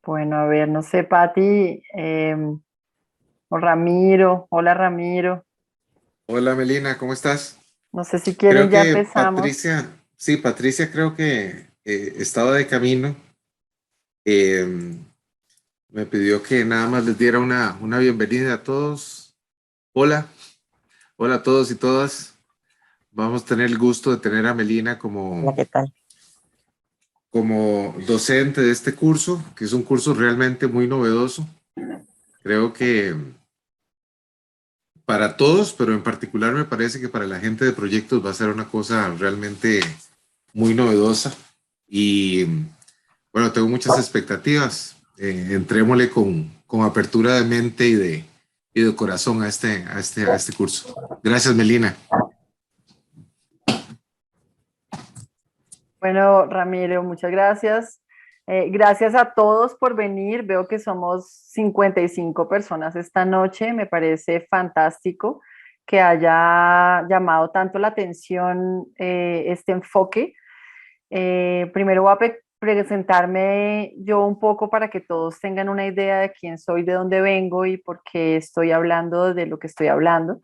Bueno, a ver, no sé, Pati, o Ramiro, hola Ramiro, Hola Melina, ¿cómo estás? no sé si quieren Creo ya que empezamos. Patricia creo que estaba de camino. eh, Me pidió que nada más les diera una bienvenida a todos. Hola, hola a todos y todas. Vamos a tener el gusto de tener a Melina Hola, ¿qué tal? como docente de este curso, que es un curso realmente muy novedoso. Creo que para todos, pero en particular me parece que para la gente de proyectos va a ser una cosa realmente muy novedosa. Y bueno, tengo muchas expectativas. Entrémosle con apertura de mente y de corazón a este curso. Gracias, Melina. Bueno, Ramiro, muchas gracias. Gracias a todos por venir. Veo que somos 55 personas esta noche. Me parece fantástico que haya llamado tanto la atención este enfoque. Primero voy a presentarme yo un poco para que todos tengan una idea de quién soy, de dónde vengo y por qué estoy hablando de lo que estoy hablando.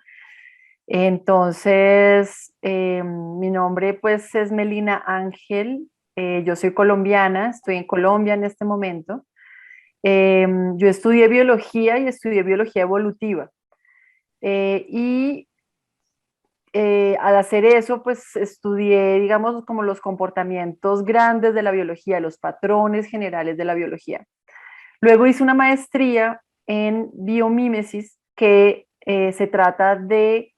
Entonces, mi nombre pues es Melina Ángel, yo soy colombiana, estoy en Colombia en este momento. Yo estudié biología y estudié biología evolutiva. Y al hacer eso, pues estudié, digamos, como los comportamientos grandes de la biología, los patrones generales de la biología. Luego hice una maestría en biomímesis que se trata de,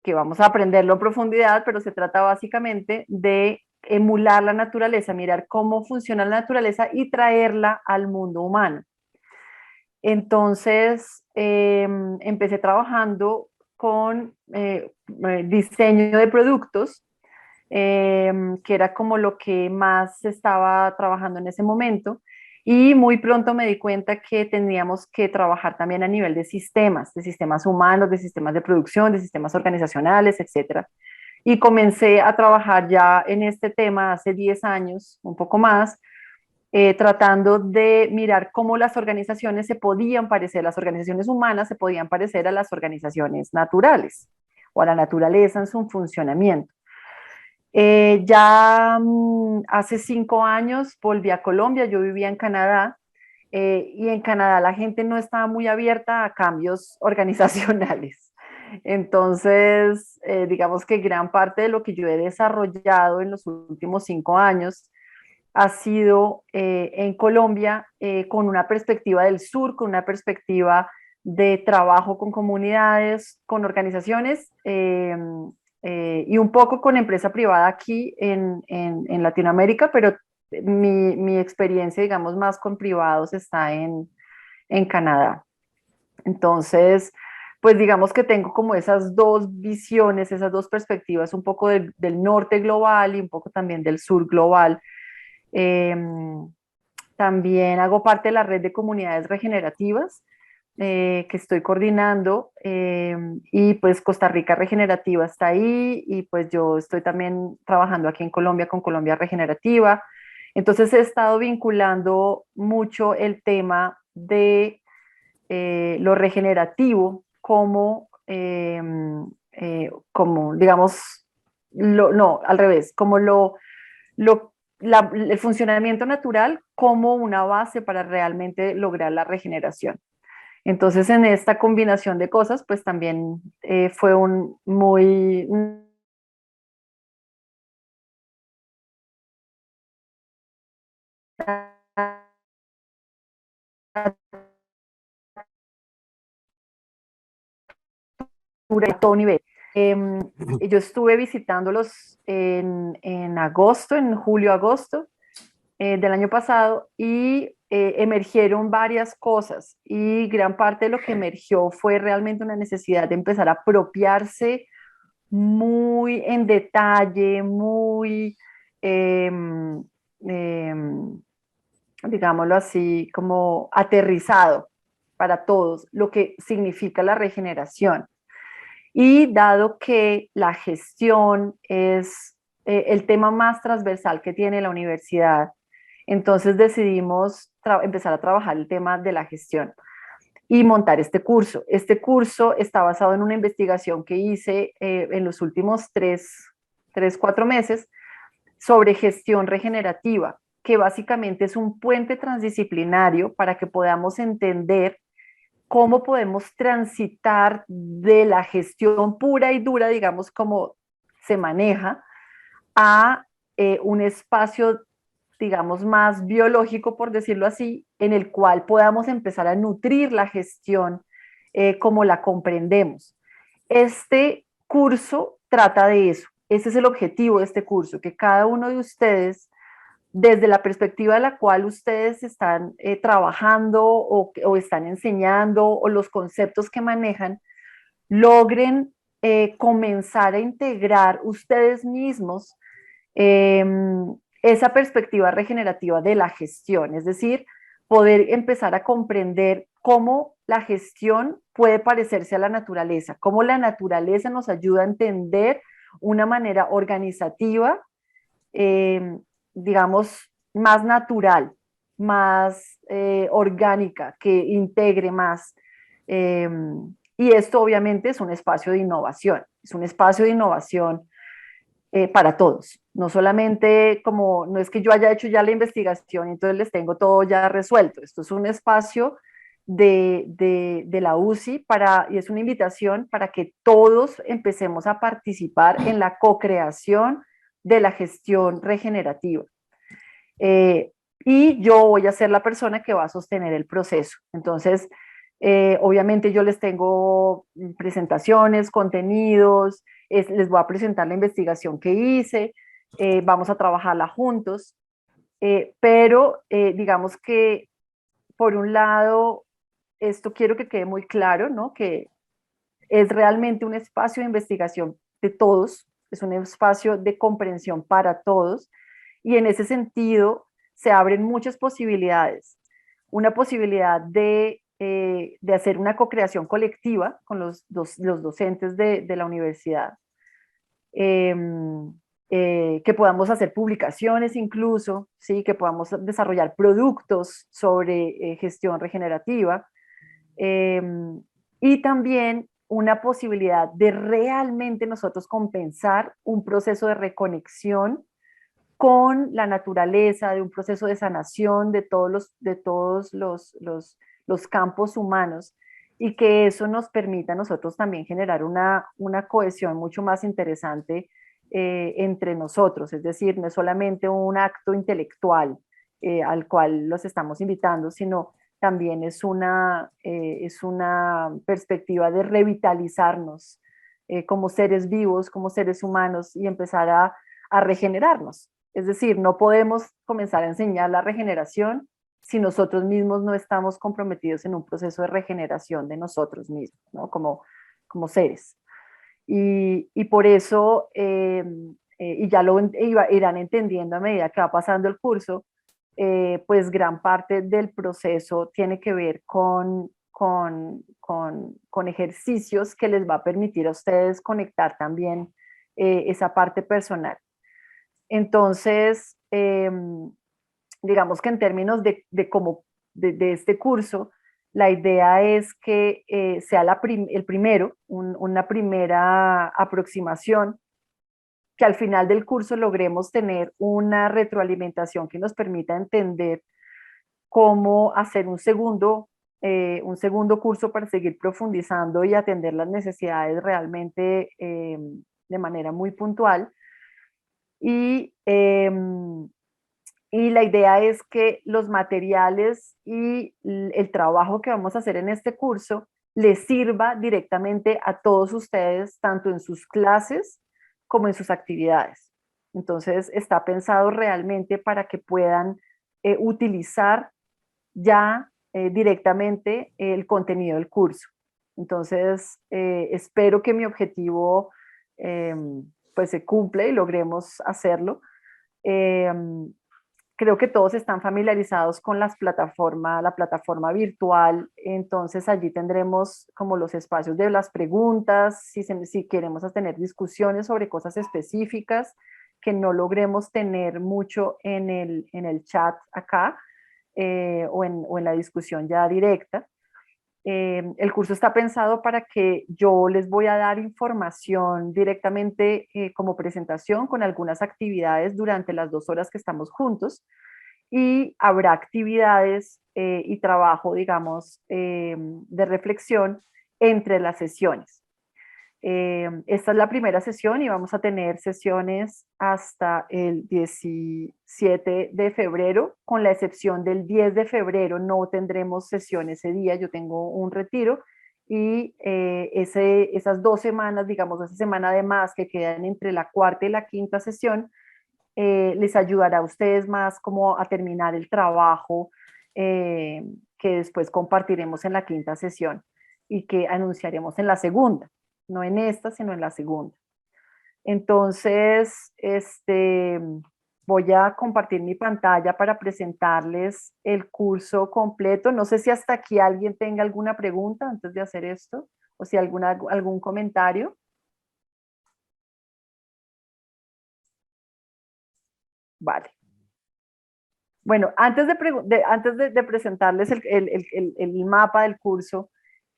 que vamos a aprenderlo en profundidad, pero se trata básicamente de emular la naturaleza, mirar cómo funciona la naturaleza y traerla al mundo humano. Entonces, empecé trabajando con diseño de productos, que era como lo que más estaba trabajando en ese momento. Y muy pronto me di cuenta que teníamos que trabajar también a nivel de sistemas humanos, de sistemas de producción, de sistemas organizacionales, etcétera. Y comencé a trabajar ya en este tema hace 10 años, un poco más, tratando de mirar cómo las organizaciones se podían parecer, las organizaciones humanas se podían parecer a las organizaciones naturales o a la naturaleza en su funcionamiento. Ya hace 5 años volví a Colombia, yo vivía en Canadá, y en Canadá la gente no estaba muy abierta a cambios organizacionales. Entonces, digamos que gran parte de lo que yo he desarrollado en los últimos 5 años ha sido en Colombia, con una perspectiva del sur, con una perspectiva de trabajo con comunidades, con organizaciones, y un poco con empresa privada aquí en Latinoamérica, pero mi experiencia, digamos, más con privados está en Canadá. Entonces, pues digamos que tengo como esas dos visiones, esas dos perspectivas, un poco del norte global y un poco también del sur global. Eh, También hago parte de la red de comunidades regenerativas, que estoy coordinando, y pues Costa Rica Regenerativa está ahí, y pues yo estoy también trabajando aquí en Colombia con Colombia Regenerativa. Entonces he estado vinculando mucho el tema de lo regenerativo como digamos, no, al revés, como el funcionamiento natural como una base para realmente lograr la regeneración. Entonces, en esta combinación de cosas, pues también fue un muy a todo nivel. Yo estuve visitándolos en agosto, en julio-agosto del año pasado, y emergieron varias cosas, y gran parte de lo que emergió fue realmente una necesidad de empezar a apropiarse muy en detalle, muy, eh, eh, digámoslo así, como aterrizado para todos lo que significa la regeneración. Y dado que la gestión es el tema más transversal que tiene la universidad, Entonces decidimos empezar a trabajar el tema de la gestión y montar este curso. Este curso está basado en una investigación que hice en los últimos 4 meses sobre gestión regenerativa, que básicamente es un puente transdisciplinario para que podamos entender cómo podemos transitar de la gestión pura y dura, digamos, como se maneja, a un espacio, digamos, más biológico, por decirlo así, en el cual podamos empezar a nutrir la gestión como la comprendemos. Este curso trata de eso. Ese es el objetivo de este curso, que cada uno de ustedes, desde la perspectiva de la cual ustedes están trabajando o están enseñando o los conceptos que manejan, logren comenzar a integrar ustedes mismos eh, esa perspectiva regenerativa de la gestión, es decir, poder empezar a comprender cómo la gestión puede parecerse a la naturaleza, cómo la naturaleza nos ayuda a entender una manera organizativa, eh, digamos, más natural, más orgánica, que integre más. Eh, y esto obviamente es un espacio de innovación, es un espacio de innovación para todos. No solamente como, no es que yo haya hecho ya la investigación y entonces les tengo todo ya resuelto. Esto es un espacio de la UCI y es una invitación para que todos empecemos a participar en la co-creación de la gestión regenerativa. Y yo voy a ser la persona que va a sostener el proceso. Entonces, obviamente yo les tengo presentaciones, contenidos, les voy a presentar la investigación que hice, vamos a trabajarla juntos, pero digamos que por un lado, esto quiero que quede muy claro, ¿no? Que es realmente un espacio de investigación de todos, es un espacio de comprensión para todos, y en ese sentido se abren muchas posibilidades. Una posibilidad de hacer una co-creación colectiva con los docentes de la universidad, eh, que podamos hacer publicaciones incluso, ¿sí? Que podamos desarrollar productos sobre gestión regenerativa, eh, y también una posibilidad de realmente nosotros compensar un proceso de reconexión con la naturaleza, de un proceso de sanación de todos los campos humanos, y que eso nos permita a nosotros también generar una cohesión mucho más interesante entre nosotros, es decir, no es solamente un acto intelectual al cual los estamos invitando, sino también es una perspectiva de revitalizarnos como seres vivos, como seres humanos, y empezar a regenerarnos. Es decir, no podemos comenzar a enseñar la regeneración si nosotros mismos no estamos comprometidos en un proceso de regeneración de nosotros mismos, ¿no? Como seres. Y por eso, y ya lo irán entendiendo a medida que va pasando el curso, pues gran parte del proceso tiene que ver con ejercicios que les va a permitir a ustedes conectar también esa parte personal. Entonces, digamos que en términos de este curso, la idea es que sea el primero, una primera aproximación, que al final del curso logremos tener una retroalimentación que nos permita entender cómo hacer un segundo curso para seguir profundizando y atender las necesidades realmente de manera muy puntual. Y, y la idea es que los materiales y el trabajo que vamos a hacer en este curso les sirva directamente a todos ustedes, tanto en sus clases como en sus actividades. Entonces, está pensado realmente para que puedan utilizar ya directamente el contenido del curso. Entonces, espero que mi objetivo eh, pues se cumpla y logremos hacerlo. Eh, Creo que todos están familiarizados con la plataforma virtual, entonces allí tendremos como los espacios de las preguntas, si queremos tener discusiones sobre cosas específicas que no logremos tener mucho en el chat acá o en la discusión ya directa. El curso está pensado para que yo les voy a dar información directamente como presentación con algunas actividades durante las 2 horas que estamos juntos y habrá actividades y trabajo, digamos, de reflexión entre las sesiones. Esta es la primera sesión y vamos a tener sesiones hasta el 17 de febrero, con la excepción del 10 de febrero, no tendremos sesión ese día, yo tengo un retiro y esas 2 semanas, digamos, esa semana de más que quedan entre la cuarta y la quinta sesión, les ayudará a ustedes más como a terminar el trabajo que después compartiremos en la quinta sesión y que anunciaremos en la segunda, no en esta, sino en la segunda. Entonces, voy a compartir mi pantalla para presentarles el curso completo. No sé si hasta aquí alguien tenga alguna pregunta antes de hacer esto, o si algún comentario. Vale. Bueno, antes de presentarles el mapa del curso,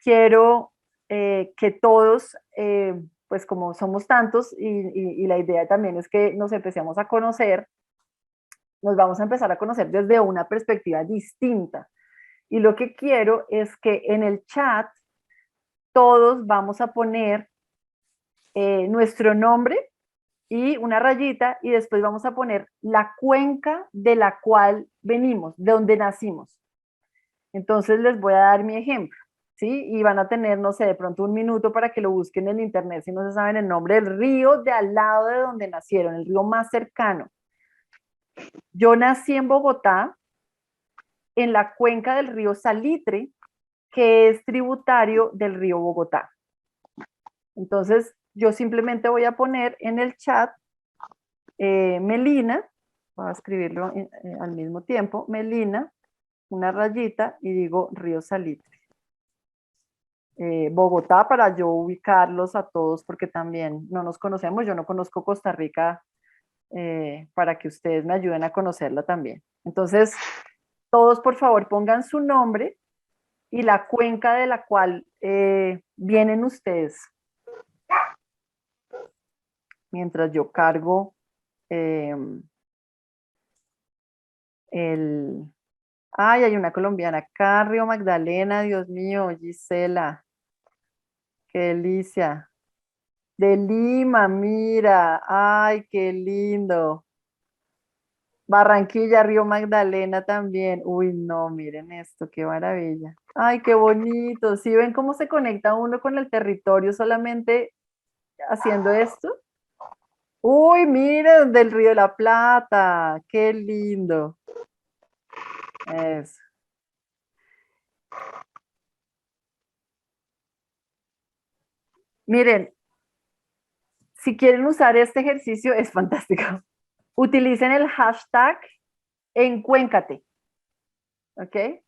quiero que todos, pues como somos tantos y la idea también es que nos empecemos a conocer, nos vamos a empezar a conocer desde una perspectiva distinta. Y lo que quiero es que en el chat todos vamos a poner nuestro nombre y una rayita y después vamos a poner la cuenca de la cual venimos, de donde nacimos. Entonces les voy a dar mi ejemplo, ¿sí? Y van a tener, no sé, de pronto un minuto para que lo busquen en internet si no se saben el nombre del río de al lado de donde nacieron, el río más cercano. Yo nací en Bogotá, en la cuenca del río Salitre, que es tributario del río Bogotá. Entonces, yo simplemente voy a poner en el chat Melina, voy a escribirlo al mismo tiempo, Melina, una rayita y digo río Salitre. Bogotá para yo ubicarlos a todos porque también no nos conocemos, yo no conozco Costa Rica para que ustedes me ayuden a conocerla también. Entonces, todos por favor pongan su nombre y la cuenca de la cual vienen ustedes. Mientras yo cargo el... Ay, hay una colombiana acá, Río Magdalena, Dios mío, Gisela, qué delicia. De Lima, mira, ay, qué lindo. Barranquilla, Río Magdalena también. Uy, no, miren esto, qué maravilla. Ay, qué bonito. ¿Sí ven cómo se conecta uno con el territorio solamente haciendo esto? Uy, miren, del Río de la Plata. Qué lindo. Eso. Miren, si quieren usar este ejercicio, es fantástico. Utilicen el hashtag encuéncate, ¿ok?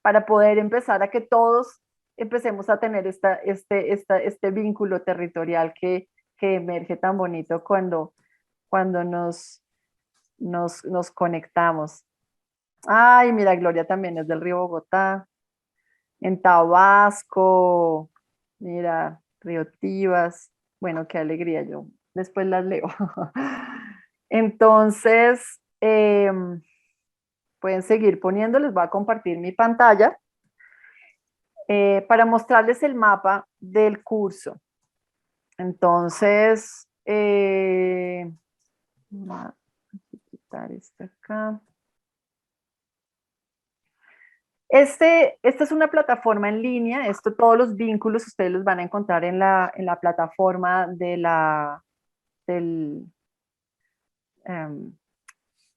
Para poder empezar a que todos empecemos a tener este vínculo territorial que emerge tan bonito cuando nos conectamos. Ay, mira, Gloria también es del río Bogotá, en Tabasco, mira, Río Tibas, bueno, qué alegría, yo después las leo. Entonces, pueden seguir poniendo, les voy a compartir mi pantalla para mostrarles el mapa del curso. Entonces, voy a quitar esto acá. Esta es una plataforma en línea, todos los vínculos ustedes los van a encontrar en la plataforma del,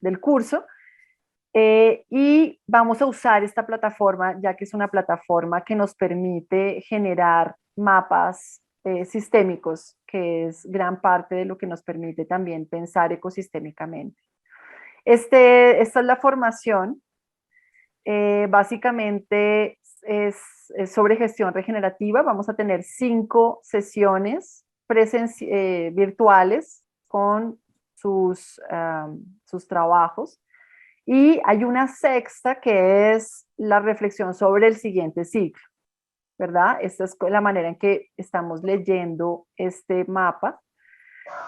del curso. Y vamos a usar esta plataforma ya que es una plataforma que nos permite generar mapas sistémicos, que es gran parte de lo que nos permite también pensar ecosistémicamente. Esta es la formación. Básicamente es sobre gestión regenerativa. Vamos a tener 5 sesiones virtuales con sus trabajos. Y hay una sexta que es la reflexión sobre el siguiente ciclo, ¿verdad? Esta es la manera en que estamos leyendo este mapa.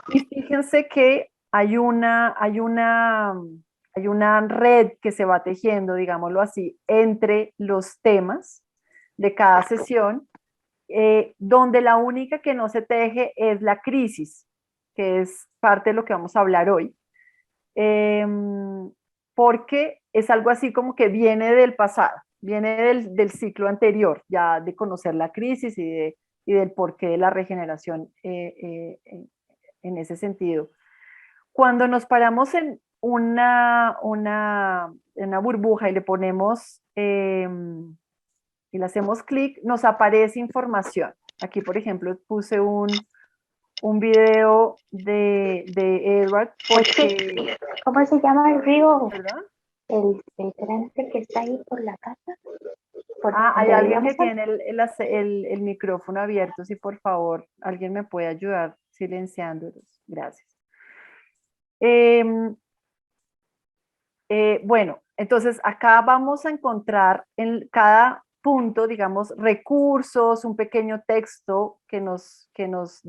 Y fíjense que hay una red que se va tejiendo, digámoslo así, entre los temas de cada sesión, donde la única que no se teje es la crisis, que es parte de lo que vamos a hablar hoy. Porque es algo así como que viene del pasado, viene del ciclo anterior, ya de conocer la crisis y del porqué de la regeneración en ese sentido. Cuando nos paramos en una burbuja y le ponemos y le hacemos clic, nos aparece información. Aquí, por ejemplo, puse un video de Edward. Porque, ¿cómo se llama el río? ¿verdad? El grande que está ahí por la casa. Hay alguien que tiene el micrófono abierto, si por favor alguien me puede ayudar silenciándolos. Gracias. Bueno, entonces acá vamos a encontrar en cada punto, digamos, recursos, un pequeño texto que nos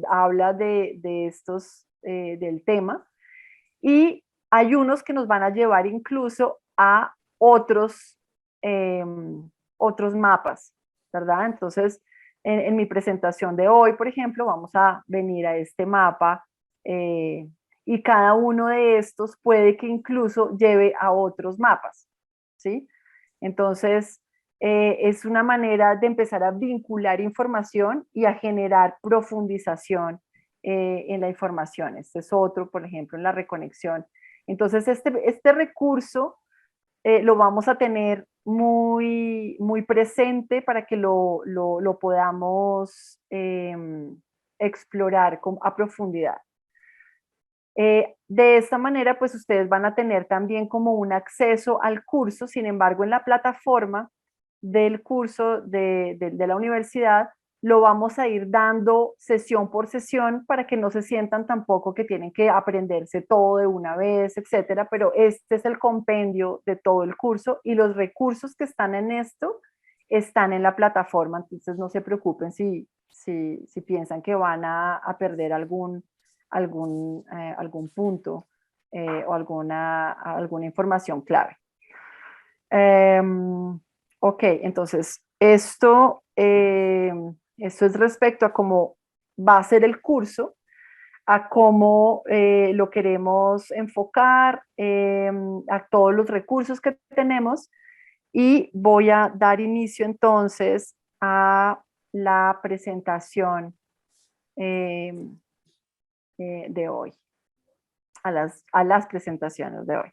habla de estos, del tema, y hay unos que nos van a llevar incluso a otros mapas, ¿verdad? Entonces, en mi presentación de hoy, por ejemplo, vamos a venir a este mapa, y cada uno de estos puede que incluso lleve a otros mapas, ¿sí? Entonces, es una manera de empezar a vincular información y a generar profundización en la información. Este es otro, por ejemplo, en la reconexión. Entonces, este recurso lo vamos a tener muy presente para que lo podamos explorar a profundidad. De esta manera, pues ustedes van a tener también como un acceso al curso. Sin embargo, en la plataforma del curso de la universidad, lo vamos a ir dando sesión por sesión para que no se sientan tampoco que tienen que aprenderse todo de una vez, etcétera, pero este es el compendio de todo el curso y los recursos que están en esto están en la plataforma, entonces no se preocupen si piensan que van a perder algún punto o alguna información clave. Ok, entonces esto es respecto a cómo va a ser el curso, a cómo lo queremos enfocar, a todos los recursos que tenemos, y voy a dar inicio entonces a la presentación de hoy, a las presentaciones de hoy.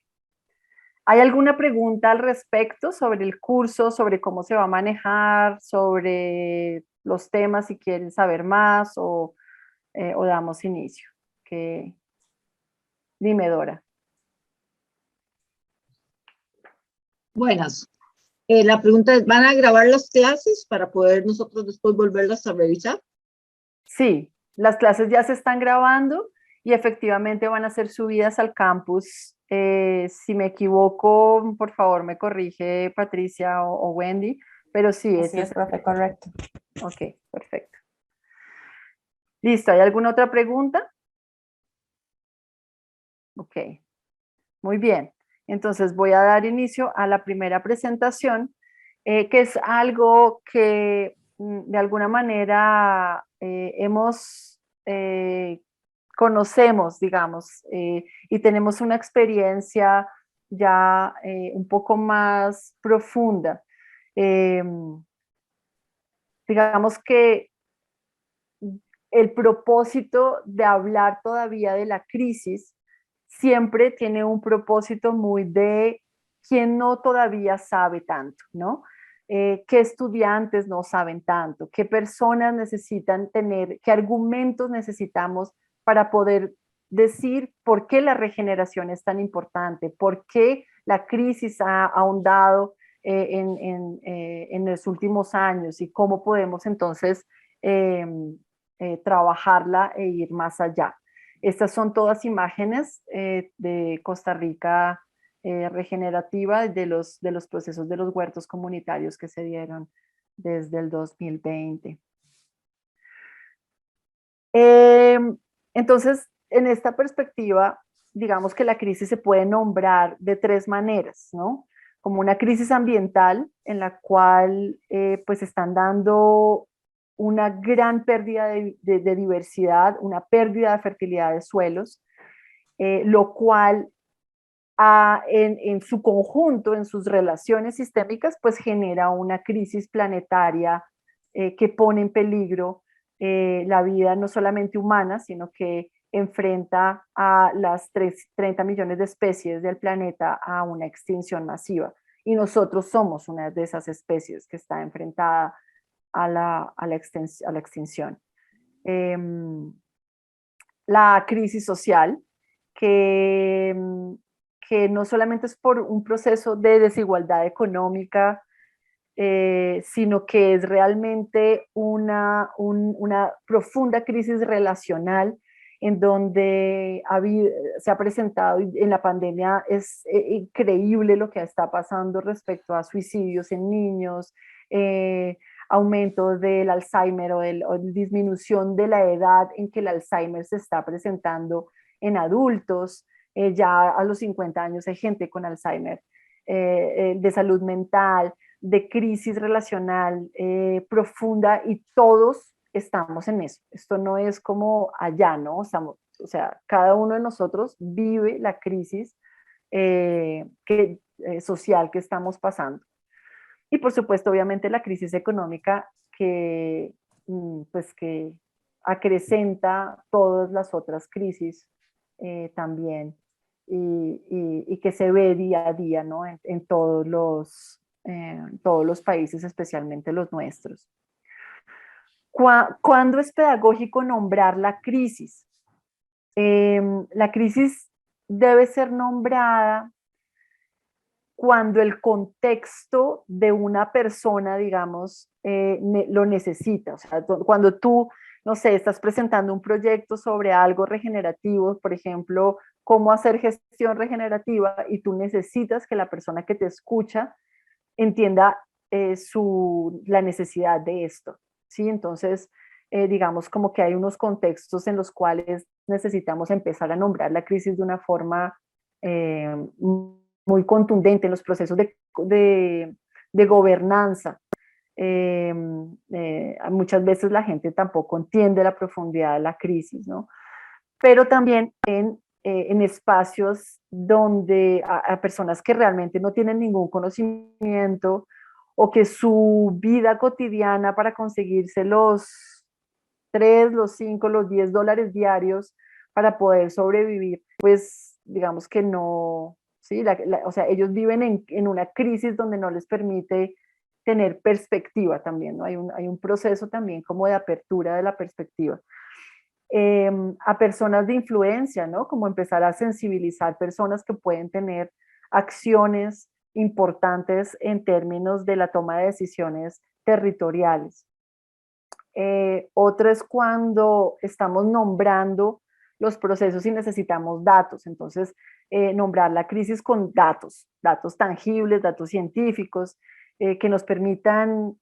¿Hay alguna pregunta al respecto sobre el curso, sobre cómo se va a manejar, sobre los temas, si quieren saber más, o damos inicio? Dime, Dora. Buenas. La pregunta es, ¿van a grabar las clases para poder nosotros después volverlas a revisar? Sí, las clases ya se están grabando y efectivamente van a ser subidas al campus. Si me equivoco, por favor me corrige Patricia o Wendy, pero sí, Así es, profe, correcto. Ok, perfecto. Listo, ¿hay alguna otra pregunta? Ok, muy bien. Entonces voy a dar inicio a la primera presentación, que es algo que de alguna manera conocemos, digamos, y tenemos una experiencia ya un poco más profunda. Digamos que el propósito de hablar todavía de la crisis siempre tiene un propósito muy de quien no todavía sabe tanto, ¿no? ¿Qué estudiantes no saben tanto? ¿Qué personas necesitan tener? ¿Qué argumentos necesitamos para poder decir por qué la regeneración es tan importante? ¿Por qué la crisis ha ahondado en los últimos años? ¿Y cómo podemos entonces trabajarla e ir más allá? Estas son todas imágenes de Costa Rica regenerativa de los procesos de los huertos comunitarios que se dieron desde el 2020. Entonces, en esta perspectiva, digamos que la crisis se puede nombrar de tres maneras, ¿no? Como una crisis ambiental en la cual pues están dando una gran pérdida de diversidad, una pérdida de fertilidad de suelos, lo cual en su conjunto, en sus relaciones sistémicas, pues genera una crisis planetaria que pone en peligro la vida no solamente humana, sino que enfrenta a las 30 millones de especies del planeta a una extinción masiva. Y nosotros somos una de esas especies que está enfrentada a la extinción. La crisis social, que, que no solamente es por un proceso de desigualdad económica, sino que es realmente una profunda crisis relacional en donde se ha presentado en la pandemia. Es increíble lo que está pasando respecto a suicidios en niños, aumento del Alzheimer o disminución de la edad en que el Alzheimer se está presentando en adultos. Ya a los 50 años hay gente con Alzheimer, de salud mental, de crisis relacional profunda, y todos estamos en eso. Esto no es como allá, ¿no? Estamos, o sea, cada uno de nosotros vive la crisis social que estamos pasando. Y por supuesto, obviamente, la crisis económica pues que acrecenta todas las otras crisis también, y que se ve día a día, ¿no? En todos los países, especialmente los nuestros. ¿Cuándo es pedagógico nombrar la crisis? La crisis debe ser nombrada cuando el contexto de una persona, digamos, lo necesita. O sea, cuando tú, no sé, estás presentando un proyecto sobre algo regenerativo, por ejemplo, cómo hacer gestión regenerativa, y tú necesitas que la persona que te escucha entienda la necesidad de esto, ¿sí? Entonces, digamos como que hay unos contextos en los cuales necesitamos empezar a nombrar la crisis de una forma muy contundente en los procesos de gobernanza. Muchas veces la gente tampoco entiende la profundidad de la crisis, ¿no? Pero también en espacios donde a personas que realmente no tienen ningún conocimiento, o que su vida cotidiana para conseguirse los 3, los 5, los 10 dólares diarios para poder sobrevivir, pues digamos que no, ¿sí? O sea, ellos viven en una crisis donde no les permite tener perspectiva también, ¿no? Hay un proceso también como de apertura de la perspectiva. A personas de influencia, ¿no? Como empezar a sensibilizar personas que pueden tener acciones importantes en términos de la toma de decisiones territoriales. Otro es cuando estamos nombrando los procesos y necesitamos datos. Entonces, nombrar la crisis con datos tangibles, datos científicos, que nos permitan,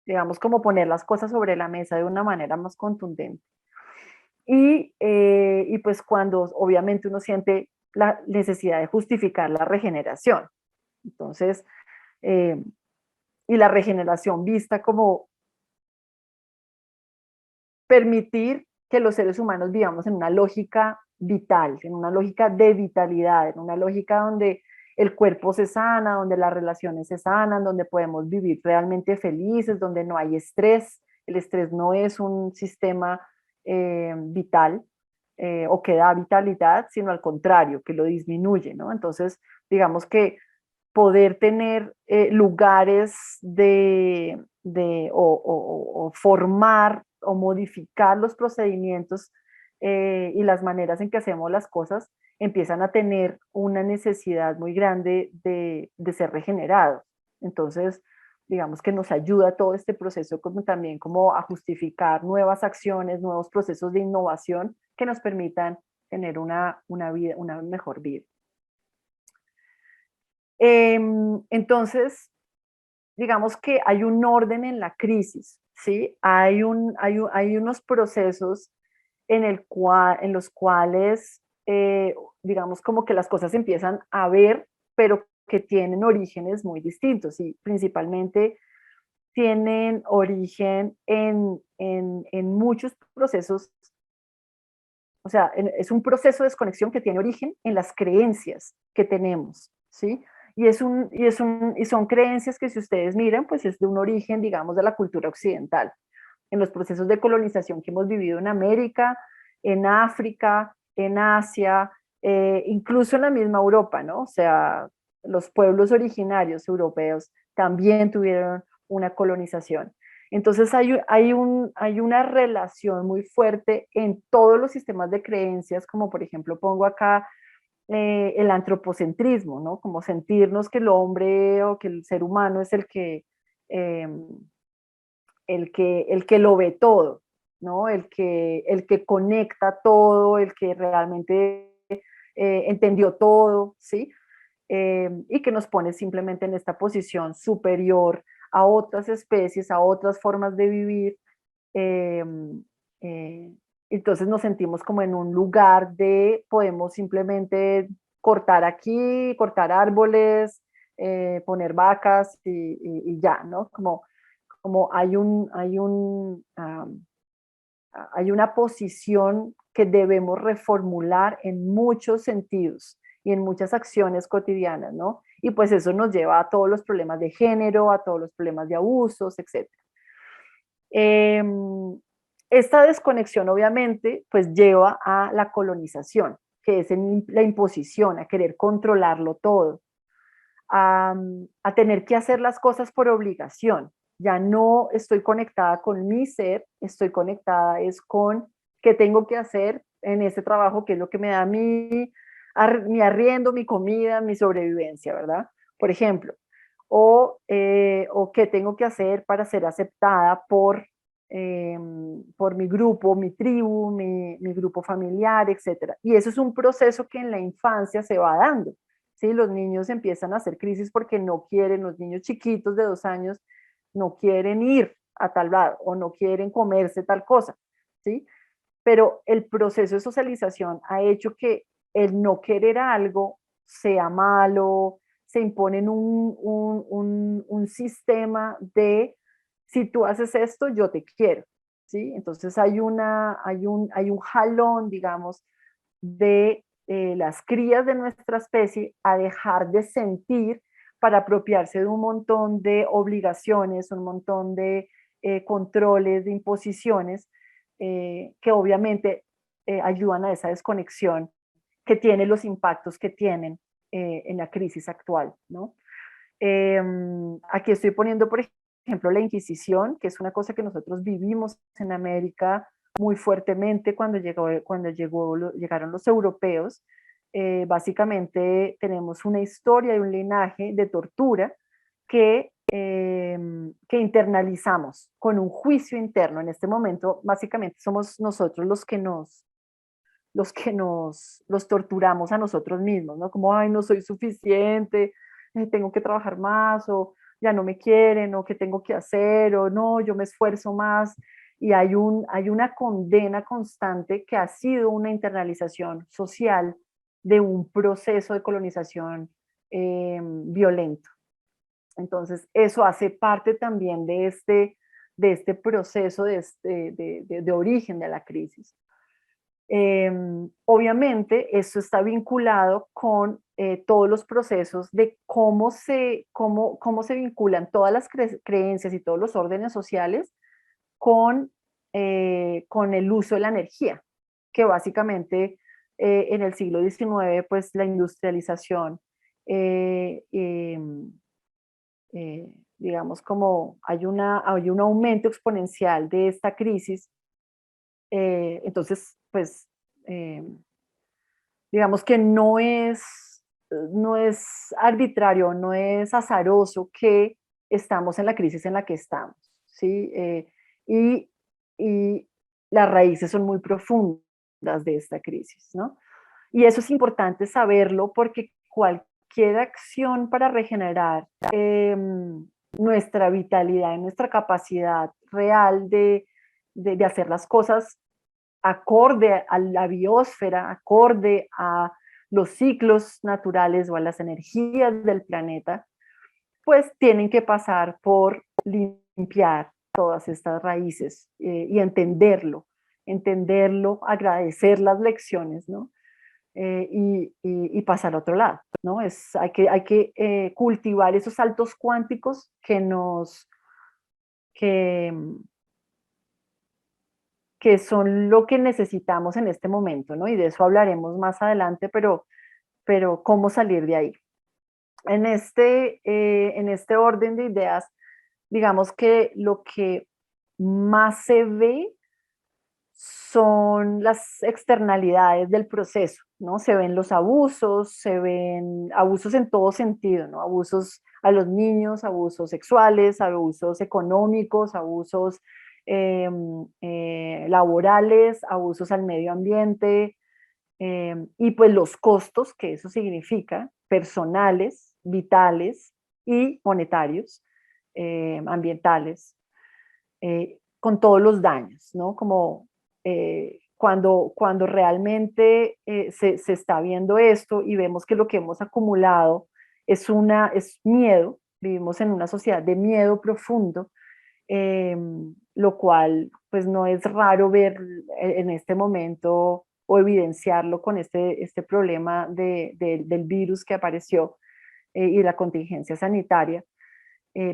digamos, como poner las cosas sobre la mesa de una manera más contundente. Y pues cuando obviamente uno siente la necesidad de justificar la regeneración. Entonces, y la regeneración vista como permitir que los seres humanos vivamos en una lógica vital, en una lógica de vitalidad, en una lógica donde el cuerpo se sana, donde las relaciones se sanan, donde podemos vivir realmente felices, donde no hay estrés. El estrés no es un sistema vital o que da vitalidad, sino al contrario, que lo disminuye, ¿no? Entonces, digamos que poder tener lugares o formar o modificar los procedimientos y las maneras en que hacemos las cosas, empiezan a tener una necesidad muy grande de ser regenerados. Entonces, digamos que nos ayuda todo este proceso como también como a justificar nuevas acciones, nuevos procesos de innovación que nos permitan tener una vida, una mejor vida. Entonces, digamos que hay un orden en la crisis, ¿sí? Hay unos procesos en los cuales, digamos, como que las cosas empiezan a ver, pero que tienen orígenes muy distintos y principalmente tienen origen en muchos procesos, o sea, es un proceso de desconexión que tiene origen en las creencias que tenemos, ¿sí? Y son creencias que si ustedes miran, pues es de un origen, digamos, de la cultura occidental, en los procesos de colonización que hemos vivido en América, en África, en Asia, incluso en la misma Europa, ¿no? O sea, los pueblos originarios europeos también tuvieron una colonización. Entonces hay una relación muy fuerte en todos los sistemas de creencias, como por ejemplo pongo acá el antropocentrismo, ¿no? Como sentirnos que el hombre o que el ser humano es eh, el que lo ve todo, ¿no? El que conecta todo, el que realmente entendió todo, ¿sí? Y que nos pone simplemente en esta posición superior a otras especies, a otras formas de vivir. Eh, eh, entonces nos sentimos como en un lugar de, podemos simplemente cortar aquí, cortar árboles, poner vacas y ya, ¿no? Como hay una posición que debemos reformular en muchos sentidos y en muchas acciones cotidianas, ¿no? Y pues eso nos lleva a todos los problemas de género, a todos los problemas de abusos, etc. Esta desconexión obviamente pues lleva a la colonización, que es la imposición, a querer controlarlo todo, a tener que hacer las cosas por obligación. Ya no estoy conectada con mi ser, estoy conectada es con qué tengo que hacer en ese trabajo, que es lo que me da mi arriendo, mi comida, mi sobrevivencia, ¿verdad? Por ejemplo, o qué tengo que hacer para ser aceptada por mi grupo, mi tribu, mi grupo familiar, etcétera. Y eso es un proceso que en la infancia se va dando. ¿Sí? Los niños empiezan a hacer crisis porque no quieren, los niños chiquitos de 2 años no quieren ir a tal lado o no quieren comerse tal cosa, ¿sí? Pero el proceso de socialización ha hecho que el no querer algo sea malo, se impone en un sistema de si tú haces esto, yo te quiero, ¿sí? Entonces hay un jalón, digamos, de las crías de nuestra especie a dejar de sentir para apropiarse de un montón de obligaciones, un montón de controles, de imposiciones, que obviamente ayudan a esa desconexión que tiene los impactos que tienen en la crisis actual, ¿no? Aquí estoy poniendo, por ejemplo, la Inquisición, que es una cosa que nosotros vivimos en América muy fuertemente llegaron los europeos. Básicamente tenemos una historia y un linaje de tortura que internalizamos con un juicio interno. En este momento, básicamente somos nosotros los torturamos a nosotros mismos, ¿no? Como, ay, no soy suficiente, tengo que trabajar más, o ya no me quieren, o qué tengo que hacer, o no, yo me esfuerzo más. Y hay una condena constante que ha sido una internalización social de un proceso de colonización violento. Entonces, eso hace parte también de este proceso de origen de la crisis. Obviamente, esto está vinculado con todos los procesos de cómo se vinculan todas las creencias y todos los órdenes sociales con el uso de la energía, que básicamente en el siglo XIX, pues la industrialización, digamos como hay un aumento exponencial de esta crisis. Entonces, pues, digamos que no es arbitrario, no es azaroso que estamos en la crisis en la que estamos, ¿sí? Y, y las raíces son muy profundas de esta crisis, ¿no? Y eso es importante saberlo porque cualquier acción para regenerar nuestra vitalidad y nuestra capacidad real de hacer las cosas acorde a la biosfera, acorde a los ciclos naturales o a las energías del planeta, pues tienen que pasar por limpiar todas estas raíces y entenderlo, agradecer las lecciones, ¿no? Y pasar al otro lado, ¿no? Hay que cultivar esos saltos cuánticos que, que son lo que necesitamos en este momento, ¿no? Y de eso hablaremos más adelante, pero ¿cómo salir de ahí? En este orden de ideas, digamos que lo que más se ve son las externalidades del proceso, ¿no? Se ven los abusos, se ven abusos en todo sentido, ¿no? Abusos a los niños, abusos sexuales, abusos económicos, abusos laborales, abusos al medio ambiente, y pues los costos que eso significa, personales, vitales y monetarios, ambientales, con todos los daños, ¿no? Como cuando realmente se está viendo esto y vemos que lo que hemos acumulado es miedo, vivimos en una sociedad de miedo profundo, eh, lo cual pues no es raro ver en este momento o evidenciarlo con este problema del virus que apareció y la contingencia sanitaria,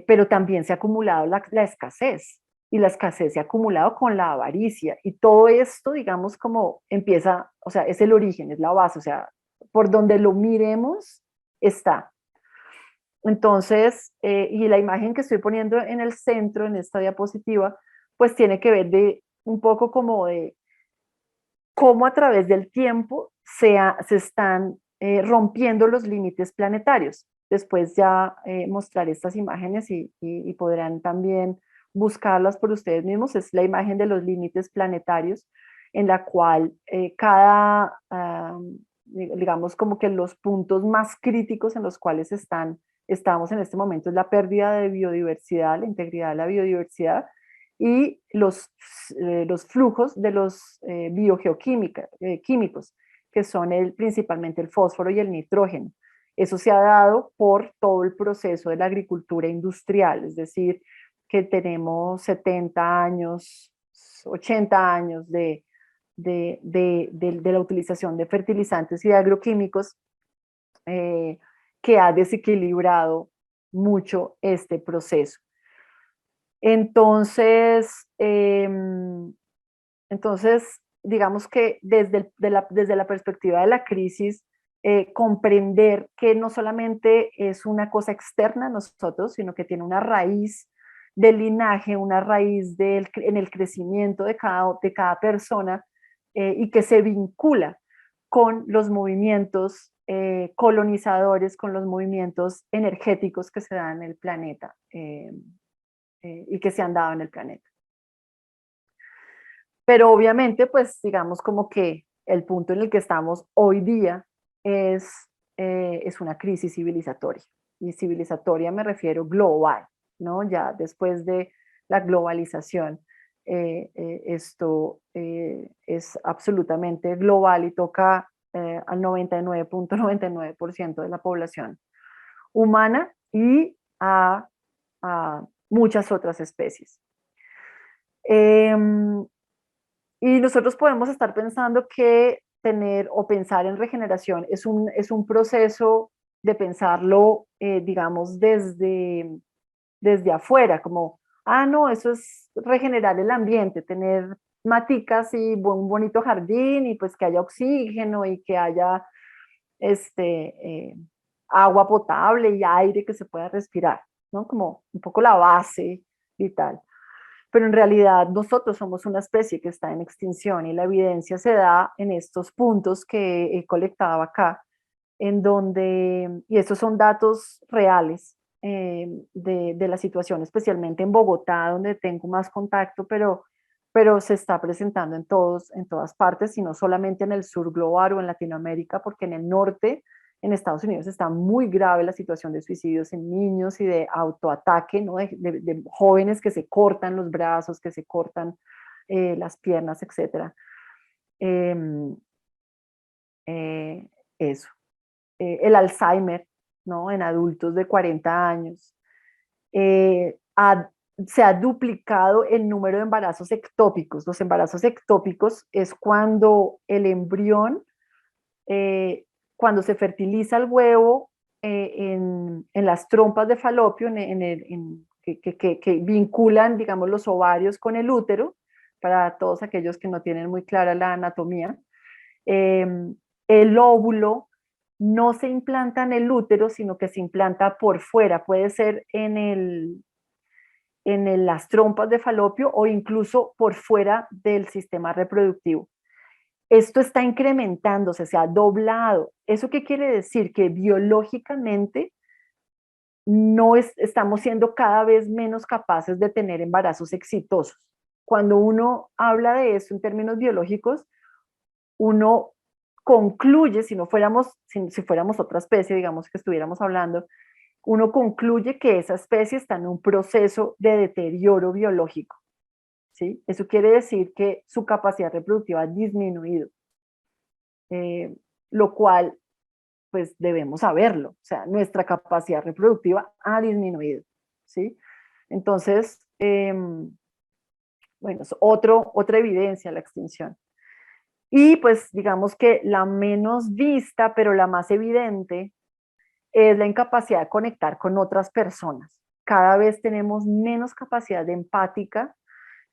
pero también se ha acumulado la escasez y la escasez se ha acumulado con la avaricia y todo esto, digamos, como empieza, o sea, es el origen, es la base, o sea, por donde lo miremos está. Entonces, y la imagen que estoy poniendo en el centro, en esta diapositiva, pues tiene que ver de un poco como de cómo a través del tiempo se están rompiendo los límites planetarios. Después ya mostraré estas imágenes y podrán también buscarlas por ustedes mismos. Es la imagen de los límites planetarios en la cual digamos como que los puntos más críticos en los cuales estamos en este momento es la pérdida de biodiversidad, la integridad de la biodiversidad y los flujos de los químicos, que son principalmente el fósforo y el nitrógeno. Eso se ha dado por todo el proceso de la agricultura industrial, es decir, que tenemos 70 años, 80 años de la utilización de fertilizantes y de agroquímicos que ha desequilibrado mucho este proceso. Entonces, digamos que desde la perspectiva de la crisis, comprender que no solamente es una cosa externa a nosotros, sino que tiene una raíz del linaje, una raíz en el crecimiento de cada persona y que se vincula con los movimientos colonizadores, con los movimientos energéticos que se dan en el planeta y que se han dado en el planeta. Pero obviamente, pues digamos como que el punto en el que estamos hoy día es una crisis civilizatoria. Y civilizatoria me refiero global, ¿no? Ya después de la globalización, esto es absolutamente global y toca al 99.99% de la población humana y a muchas otras especies. Y nosotros podemos estar pensando que tener o pensar en regeneración es un proceso de pensarlo, digamos, desde afuera, como, no, eso es regenerar el ambiente, tener maticas y un bonito jardín y pues que haya oxígeno y que haya agua potable y aire que se pueda respirar, ¿no? Como un poco la base vital. Pero en realidad nosotros somos una especie que está en extinción y la evidencia se da en estos puntos que he colectado acá, en donde, y estos son datos reales, de la situación, especialmente en Bogotá, donde tengo más contacto, pero se está presentando en todas partes, y no solamente en el sur global o en Latinoamérica, porque en el norte, en Estados Unidos, está muy grave la situación de suicidios en niños y de autoataque, ¿no? De jóvenes que se cortan los brazos, que se cortan las piernas, etc. Em, eso. El Alzheimer, ¿no? En adultos de 40 años. Eh, ha- Se ha duplicado el número de embarazos ectópicos. Los embarazos ectópicos es cuando el embrión, cuando se fertiliza el huevo en las trompas de falopio, que vinculan, digamos, los ovarios con el útero, para todos aquellos que no tienen muy clara la anatomía. Eh, el óvulo no se implanta en el útero, sino que se implanta por fuera. Puede ser las trompas de falopio o incluso por fuera del sistema reproductivo. Esto está incrementándose, se ha doblado. ¿Eso qué quiere decir? Que biológicamente estamos siendo cada vez menos capaces de tener embarazos exitosos. Cuando uno habla de eso en términos biológicos, uno concluye, si fuéramos otra especie, digamos que estuviéramos hablando, uno concluye que esa especie está en un proceso de deterioro biológico, ¿sí? Eso quiere decir que su capacidad reproductiva ha disminuido, lo cual, pues debemos saberlo, o sea, nuestra capacidad reproductiva ha disminuido, ¿sí? Entonces, bueno, es otra evidencia de la extinción. Y pues digamos que la menos vista, pero la más evidente, es la incapacidad de conectar con otras personas. Cada vez tenemos menos capacidad de empática,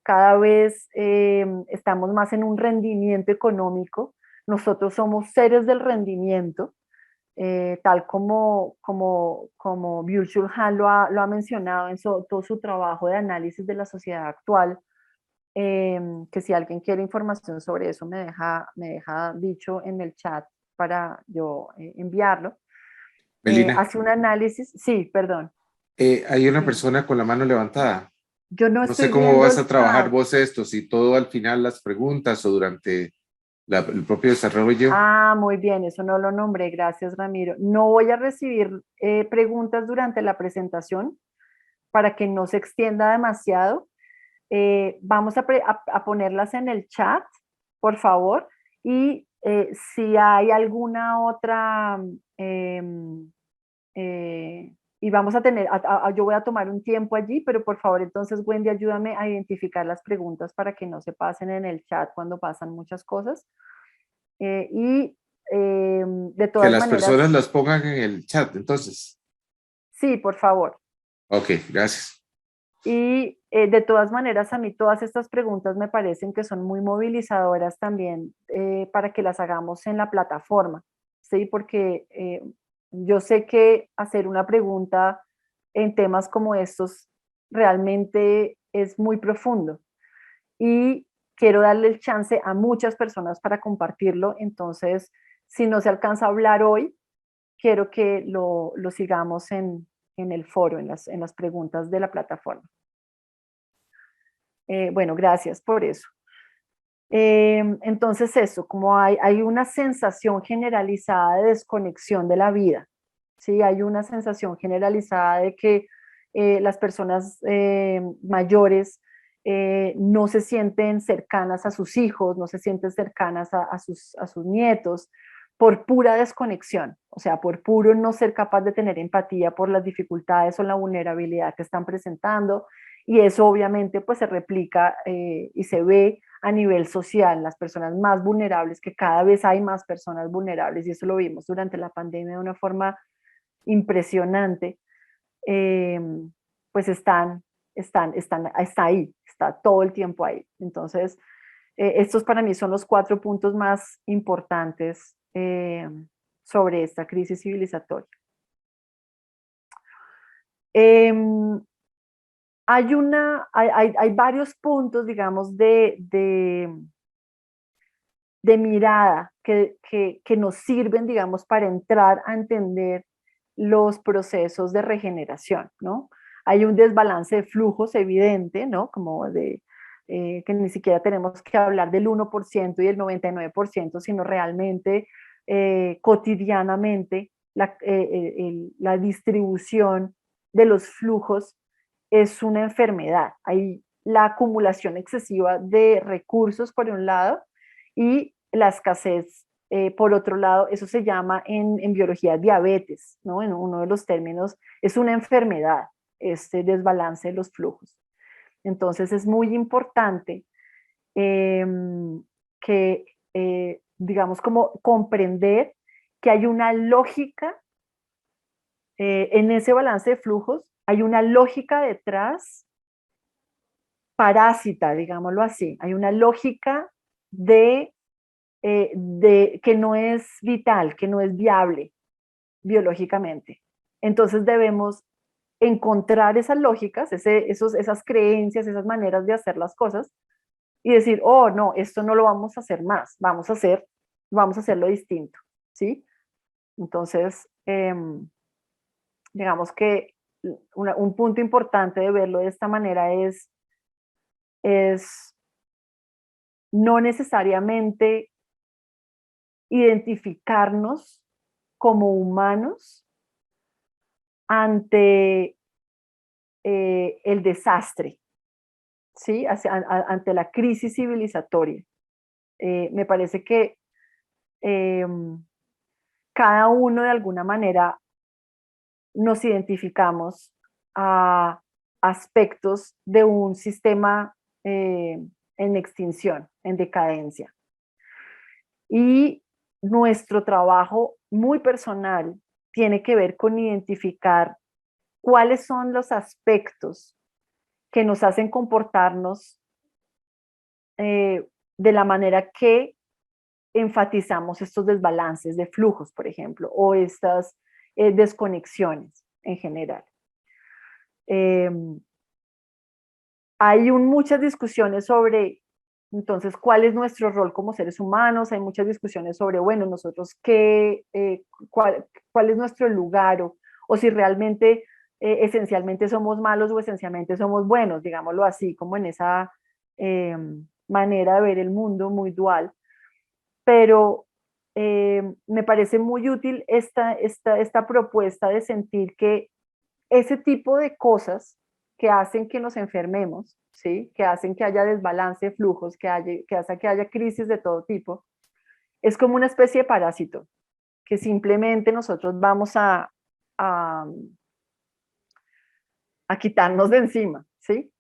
cada vez estamos más en un rendimiento económico. Nosotros somos seres del rendimiento, tal como Byung-Chul Han lo ha mencionado en todo su trabajo de análisis de la sociedad actual, que si alguien quiere información sobre eso me deja dicho en el chat para yo enviarlo. Melina, Hace un análisis, sí, perdón. hay una Sí. persona con la mano levantada. Yo no No sé estoy cómo viendo vas el a trabajar chat. vos esto, si todo al final las preguntas o durante el propio desarrollo. Ah, muy bien, eso no lo nombré, gracias Ramiro. No voy a recibir preguntas durante la presentación para que no se extienda demasiado. Vamos a ponerlas en el chat, por favor, y si hay alguna otra, y vamos a tener, yo voy a tomar un tiempo allí, pero por favor entonces Wendy, ayúdame a identificar las preguntas para que no se pasen en el chat cuando pasan muchas cosas. Y de Que todas las maneras, personas las pongan en el chat, entonces. sí, por favor. Ok, gracias. Y de todas maneras, a mí todas estas preguntas me parecen que son muy movilizadoras también, para que las hagamos en la plataforma, ¿sí? Porque yo sé que hacer una pregunta en temas como estos realmente es muy profundo, y quiero darle el chance a muchas personas para compartirlo. Entonces, si no se alcanza a hablar hoy, quiero que lo sigamos en el foro, en las preguntas de la plataforma. Bueno, gracias por eso. Entonces eso, como hay una sensación generalizada de desconexión de la vida, ¿sí? Hay una sensación generalizada de que las personas mayores no se sienten cercanas a sus hijos, no se sienten cercanas a sus nietos, por pura desconexión, o sea, por puro no ser capaz de tener empatía por las dificultades o la vulnerabilidad que están presentando. Y eso obviamente pues se replica y se ve a nivel social, las personas más vulnerables, que cada vez hay más personas vulnerables, y eso lo vimos durante la pandemia de una forma impresionante. eh, pues está ahí, está todo el tiempo ahí. Entonces, estos para mí son los 4 puntos más importantes sobre esta crisis civilizatoria. Hay varios puntos, digamos, de mirada que nos sirven, digamos, para entrar a entender los procesos de regeneración, ¿no? Hay un desbalance de flujos evidente, ¿no? Como de que ni siquiera tenemos que hablar del 1% y el 99%, sino realmente cotidianamente la distribución de los flujos es una enfermedad. Hay la acumulación excesiva de recursos por un lado y la escasez por otro lado. Eso se llama en biología diabetes, ¿no? En uno de los términos, es una enfermedad, este desbalance de los flujos. Entonces es muy importante eh, que, digamos, como comprender que hay una lógica en ese balance de flujos, hay una lógica detrás parásita, digámoslo así. Hay una lógica de que no es vital, que no es viable biológicamente. Entonces debemos encontrar esas lógicas, esas creencias, esas maneras de hacer las cosas y decir, oh, no, esto no lo vamos a hacer más, vamos a hacerlo distinto, ¿sí? Entonces, digamos que un punto importante de verlo de esta manera es no necesariamente identificarnos como humanos ante el desastre, ¿sí? Ante la crisis civilizatoria. Me parece que cada uno de alguna manera nos identificamos a aspectos de un sistema en extinción, en decadencia. Y nuestro trabajo muy personal tiene que ver con identificar cuáles son los aspectos que nos hacen comportarnos de la manera que enfatizamos estos desbalances de flujos, por ejemplo, o estas desconexiones en general. Hay muchas discusiones sobre, entonces, cuál es nuestro rol como seres humanos. Hay muchas discusiones sobre, bueno, nosotros cuál es nuestro lugar o si realmente esencialmente somos malos o esencialmente somos buenos, digámoslo así, como en esa manera de ver el mundo muy dual. Pero me parece muy útil esta propuesta de sentir que ese tipo de cosas que hacen que nos enfermemos, ¿sí? Que hacen que haya desbalance de flujos, que hace que haya crisis de todo tipo, es como una especie de parásito que simplemente nosotros vamos a, a quitarnos de encima, ¿sí?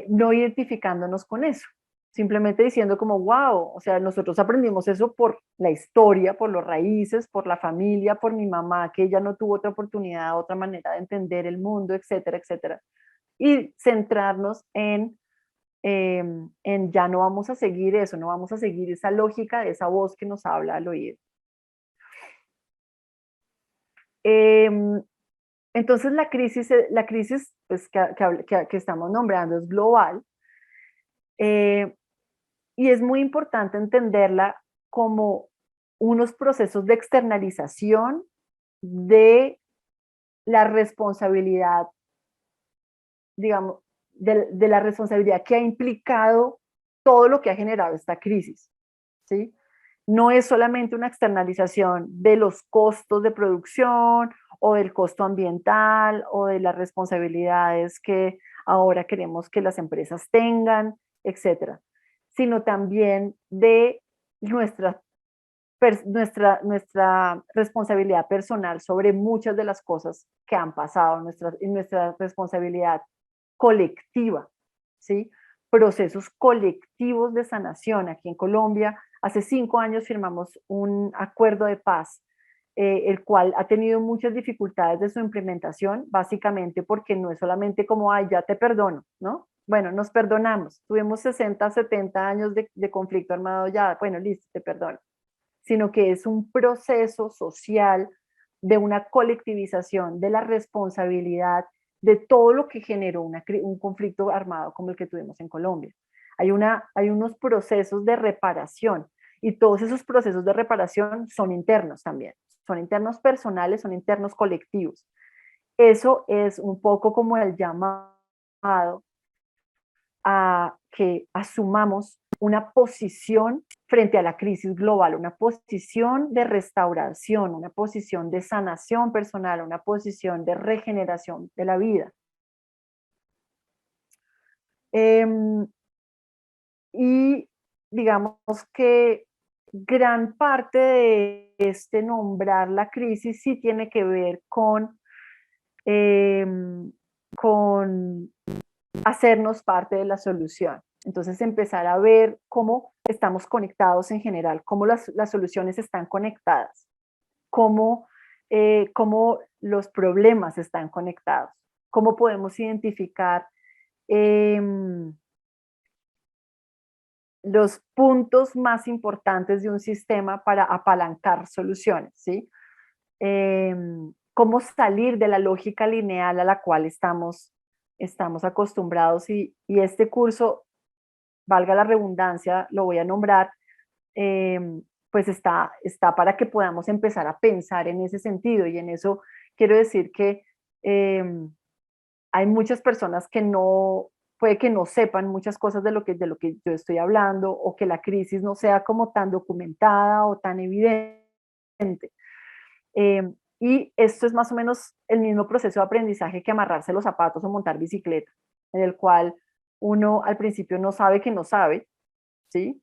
No identificándonos con eso, simplemente diciendo como, wow, o sea, nosotros aprendimos eso por la historia, por los raíces, por la familia, por mi mamá, que ella no tuvo otra oportunidad, otra manera de entender el mundo, etcétera, etcétera. Y centrarnos en ya no vamos a seguir eso, no vamos a seguir esa lógica de esa voz que nos habla al oído. Entonces la crisis pues, que estamos nombrando es global, y es muy importante entenderla como unos procesos de externalización de la responsabilidad, digamos, de la responsabilidad que ha implicado todo lo que ha generado esta crisis, ¿sí? No es solamente una externalización de los costos de producción o del costo ambiental o de las responsabilidades que ahora queremos que las empresas tengan, etcétera, sino también de nuestra responsabilidad personal sobre muchas de las cosas que han pasado, nuestra responsabilidad colectiva, ¿sí? Procesos colectivos de sanación. Aquí en Colombia, hace 5 años firmamos un acuerdo de paz, el cual ha tenido muchas dificultades de su implementación, básicamente porque no es solamente como, ay, ya te perdono, ¿no? Bueno, nos perdonamos, tuvimos 60, 70 años de conflicto armado ya, bueno, listo, te perdono, sino que es un proceso social de una colectivización de la responsabilidad de todo lo que generó un conflicto armado como el que tuvimos en Colombia. Hay unos procesos de reparación y todos esos procesos de reparación son internos también, son internos personales, son internos colectivos. Eso es un poco como el llamado a que asumamos una posición frente a la crisis global, una posición de restauración, una posición de sanación personal, una posición de regeneración de la vida. Y digamos que gran parte de este nombrar la crisis sí tiene que ver con hacernos parte de la solución. Entonces empezar a ver cómo estamos conectados en general, cómo las soluciones están conectadas, cómo los problemas están conectados, cómo podemos identificar los puntos más importantes de un sistema para apalancar soluciones, ¿sí? Cómo salir de la lógica lineal a la cual estamos acostumbrados y este curso, valga la redundancia, lo voy a nombrar, pues está para que podamos empezar a pensar en ese sentido, y en eso quiero decir que hay muchas personas que puede que no sepan muchas cosas de lo que yo estoy hablando, o que la crisis no sea como tan documentada o tan evidente. Y esto es más o menos el mismo proceso de aprendizaje que amarrarse los zapatos o montar bicicleta, en el cual uno al principio no sabe que no sabe, ¿sí?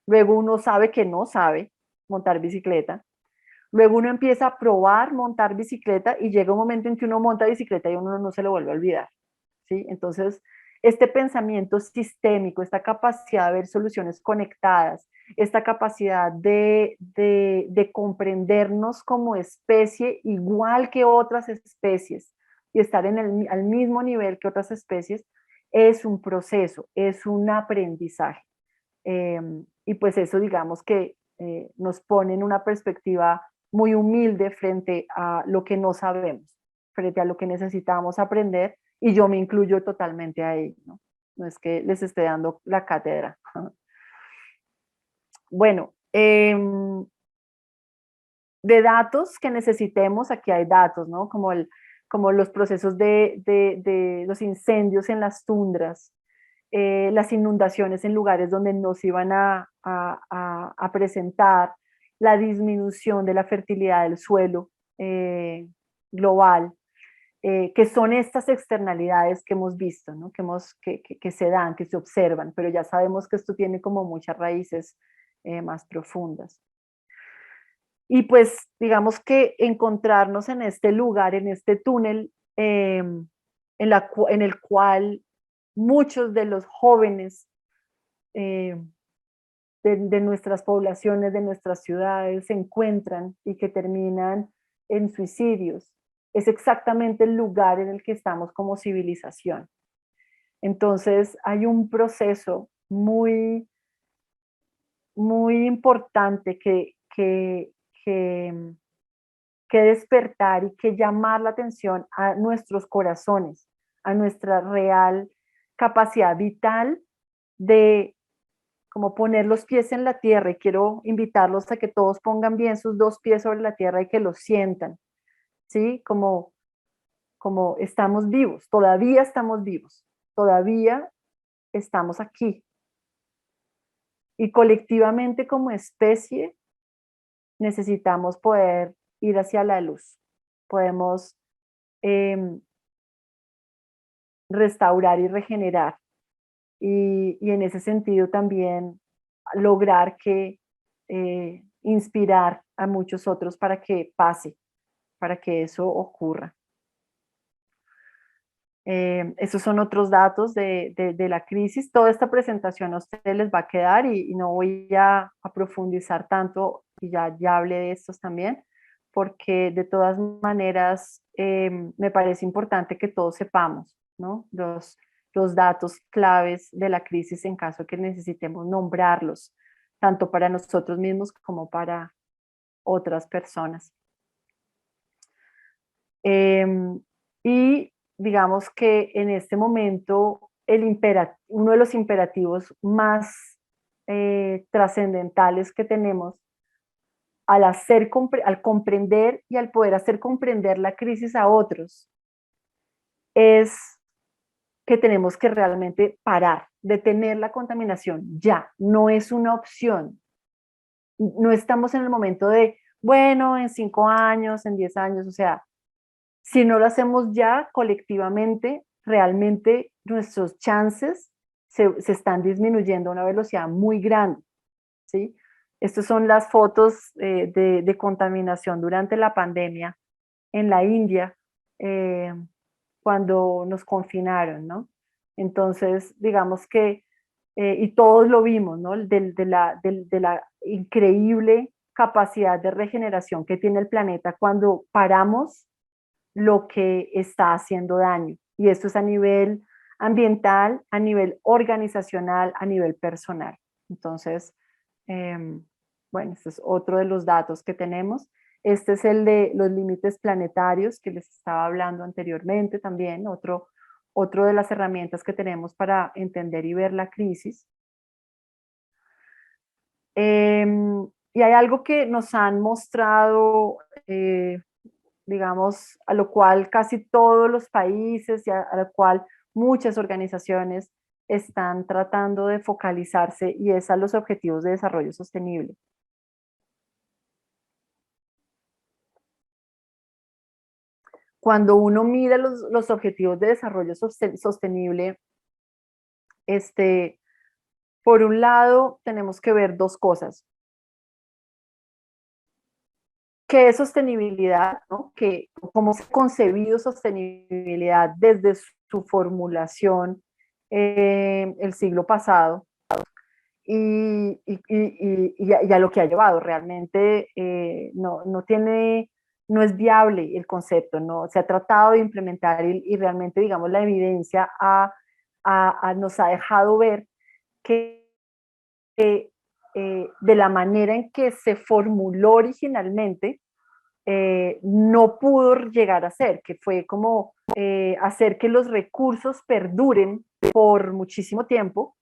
Luego uno sabe que no sabe montar bicicleta. Luego uno empieza a probar montar bicicleta y llega un momento en que uno monta bicicleta y uno no se lo vuelve a olvidar, ¿sí? Entonces, este pensamiento sistémico, esta capacidad de ver soluciones conectadas, esta capacidad de comprendernos como especie igual que otras especies y estar al mismo nivel que otras especies, es un proceso, es un aprendizaje. Y pues eso, digamos que nos pone en una perspectiva muy humilde frente a lo que no sabemos, frente a lo que necesitamos aprender, y yo me incluyo totalmente ahí, ¿no? No es que les esté dando la cátedra. Bueno, de datos que necesitemos, aquí hay datos, ¿no? Como los procesos de los incendios en las tundras, las inundaciones en lugares donde no se iban a presentar, la disminución de la fertilidad del suelo global, que son estas externalidades que hemos visto, ¿no? que se dan, que se observan, pero ya sabemos que esto tiene como muchas raíces más profundas. Y pues digamos que encontrarnos en este lugar, en este túnel, en el cual muchos de los jóvenes de nuestras poblaciones, de nuestras ciudades, se encuentran y que terminan en suicidios, es exactamente el lugar en el que estamos como civilización. Entonces hay un proceso muy, muy importante que despertar y que llamar la atención a nuestros corazones, a nuestra real capacidad vital de como poner los pies en la tierra, y quiero invitarlos a que todos pongan bien sus dos pies sobre la tierra y que los sientan, ¿sí? Como estamos vivos, todavía estamos aquí. Y colectivamente como especie necesitamos poder ir hacia la luz. Podemos restaurar y regenerar. Y en ese sentido también lograr inspirar a muchos otros para que pase, para que eso ocurra. Esos son otros datos de la crisis. Toda esta presentación a ustedes les va a quedar y no voy a profundizar tanto, y ya hablé de estos también, porque de todas maneras me parece importante que todos sepamos, ¿no? Los datos claves de la crisis en caso de que necesitemos nombrarlos, tanto para nosotros mismos como para otras personas. Y digamos que en este momento uno de los imperativos más trascendentales que tenemos al comprender y al poder hacer comprender la crisis a otros, es que tenemos que realmente parar, detener la contaminación ya, no es una opción. No estamos en el momento de, bueno, en 5 años, en 10 años, o sea, si no lo hacemos ya colectivamente, realmente nuestros chances se están disminuyendo a una velocidad muy grande, ¿sí? Estas son las fotos de contaminación durante la pandemia en la India, eh, cuando nos confinaron, ¿no? Entonces, digamos que, y todos lo vimos, ¿no? De la increíble capacidad de regeneración que tiene el planeta cuando paramos lo que está haciendo daño. Y esto es a nivel ambiental, a nivel organizacional, a nivel personal. Entonces, bueno, este es otro de los datos que tenemos. Este es el de los límites planetarios que les estaba hablando anteriormente también, otro de las herramientas que tenemos para entender y ver la crisis. Y hay algo que nos han mostrado, digamos, a lo cual casi todos los países y a lo cual muchas organizaciones están tratando de focalizarse, y es a los objetivos de desarrollo sostenible. Cuando uno mira los objetivos de desarrollo sostenible, por un lado tenemos que ver dos cosas. ¿Qué es sostenibilidad? ¿No? ¿Cómo se ha concebido sostenibilidad desde su formulación el siglo pasado? Y a lo que ha llevado. Realmente no es viable el concepto, no se ha tratado de implementar y realmente, digamos, la evidencia nos ha dejado ver que de la manera en que se formuló originalmente, no pudo llegar a ser, que fue como hacer que los recursos perduren por muchísimo tiempo,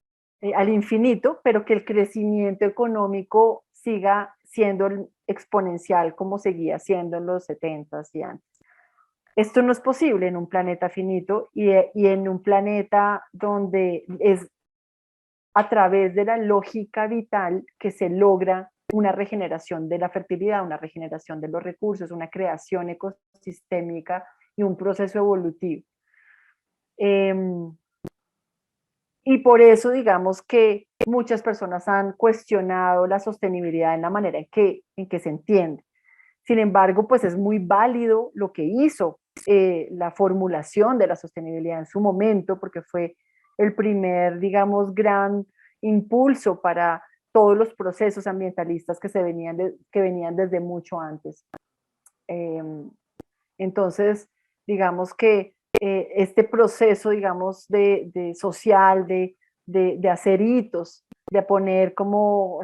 al infinito, pero que el crecimiento económico siga siendo exponencial como seguía siendo en los 70s y antes. Esto no es posible en un planeta finito y en un planeta donde es a través de la lógica vital que se logra una regeneración de la fertilidad, una regeneración de los recursos, una creación ecosistémica y un proceso evolutivo. Y por eso, digamos que muchas personas han cuestionado la sostenibilidad en la manera en que se entiende. Sin embargo, pues es muy válido lo que hizo la formulación de la sostenibilidad en su momento, porque fue el primer, digamos, gran impulso para todos los procesos ambientalistas que venían desde mucho antes. Entonces, digamos que este proceso, digamos, de social, de hacer hitos, de poner como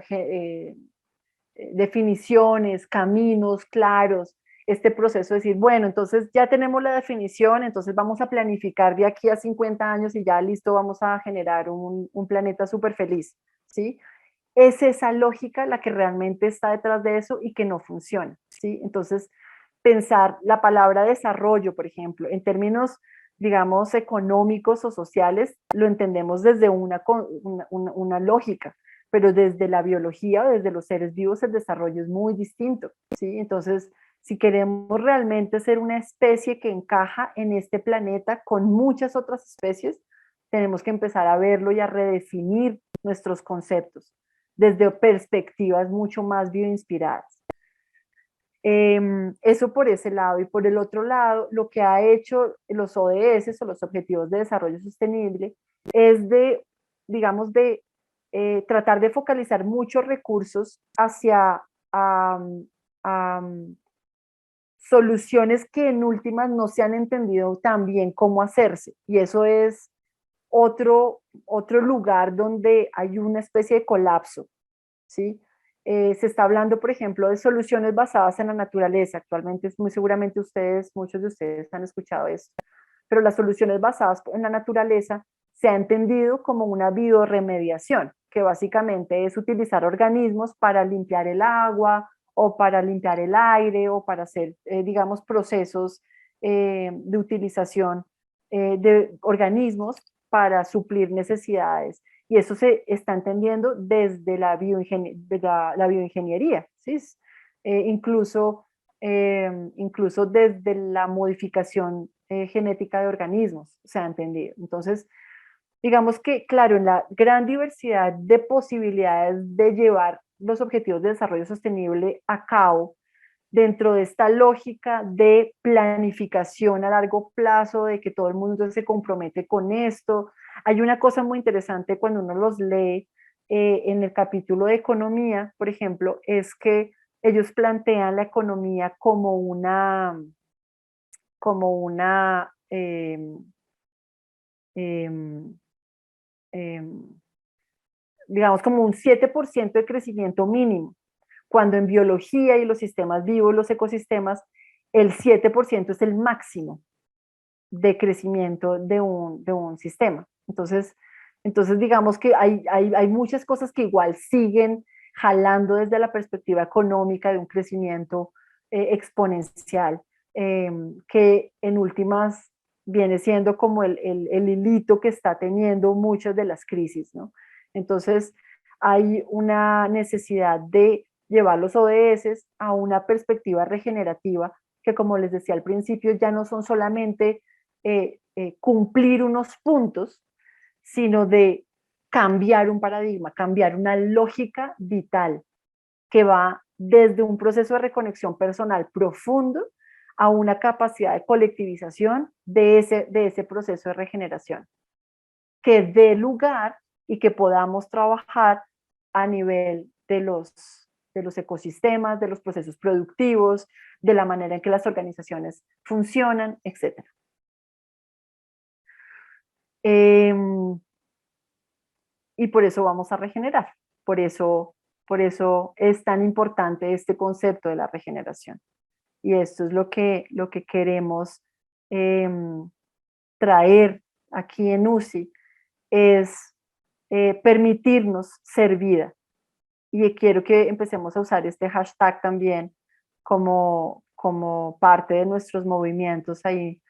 definiciones, caminos claros, este proceso de decir, bueno, entonces ya tenemos la definición, entonces vamos a planificar de aquí a 50 años y ya listo, vamos a generar un planeta súper feliz, ¿sí? Es esa lógica la que realmente está detrás de eso y que no funciona, ¿sí? Entonces, pensar la palabra desarrollo, por ejemplo, en términos, digamos, económicos o sociales, lo entendemos desde una lógica, pero desde la biología o desde los seres vivos el desarrollo es muy distinto, ¿sí? Entonces, si queremos realmente ser una especie que encaja en este planeta con muchas otras especies, tenemos que empezar a verlo y a redefinir nuestros conceptos desde perspectivas mucho más bioinspiradas. Eso por ese lado. Y por el otro lado, lo que ha hecho los ODS o los Objetivos de Desarrollo Sostenible es de, digamos, de tratar de focalizar muchos recursos hacia soluciones que en últimas no se han entendido tan bien cómo hacerse. Y eso es otro lugar donde hay una especie de colapso, ¿sí? Se está hablando, por ejemplo, de soluciones basadas en la naturaleza. Actualmente, muy seguramente muchos de ustedes han escuchado esto. Pero las soluciones basadas en la naturaleza se ha entendido como una bioremediación, que básicamente es utilizar organismos para limpiar el agua o para limpiar el aire, o para hacer, digamos, procesos de utilización de organismos para suplir necesidades. Y eso se está entendiendo desde la bioingeniería, ¿sí? Incluso, incluso desde la modificación genética de organismos se ha entendido. Entonces, digamos que, claro, en la gran diversidad de posibilidades de llevar los objetivos de desarrollo sostenible a cabo, dentro de esta lógica de planificación a largo plazo, de que todo el mundo se compromete con esto. Hay una cosa muy interesante cuando uno los lee en el capítulo de economía, por ejemplo, es que ellos plantean la economía como una em, em, digamos, como un 7% de crecimiento mínimo, cuando en biología y los sistemas vivos, los ecosistemas, el 7% es el máximo de crecimiento de un sistema. Entonces, digamos que hay muchas cosas que igual siguen jalando desde la perspectiva económica de un crecimiento exponencial, que en últimas viene siendo como el hilito que está teniendo muchas de las crisis, ¿no? Entonces, hay una necesidad de llevar los ODS a una perspectiva regenerativa que, como les decía al principio, ya no son solamente cumplir unos puntos, sino de cambiar un paradigma, cambiar una lógica vital que va desde un proceso de reconexión personal profundo a una capacidad de colectivización de ese proceso de regeneración, que dé lugar y que podamos trabajar a nivel de los ecosistemas, de los procesos productivos, de la manera en que las organizaciones funcionan, etc. Y por eso vamos a regenerar, por eso es tan importante este concepto de la regeneración. Y esto es lo que queremos traer aquí en UCI, es permitirnos ser vida. Y quiero que empecemos a usar este hashtag también como parte de nuestros movimientos ahí.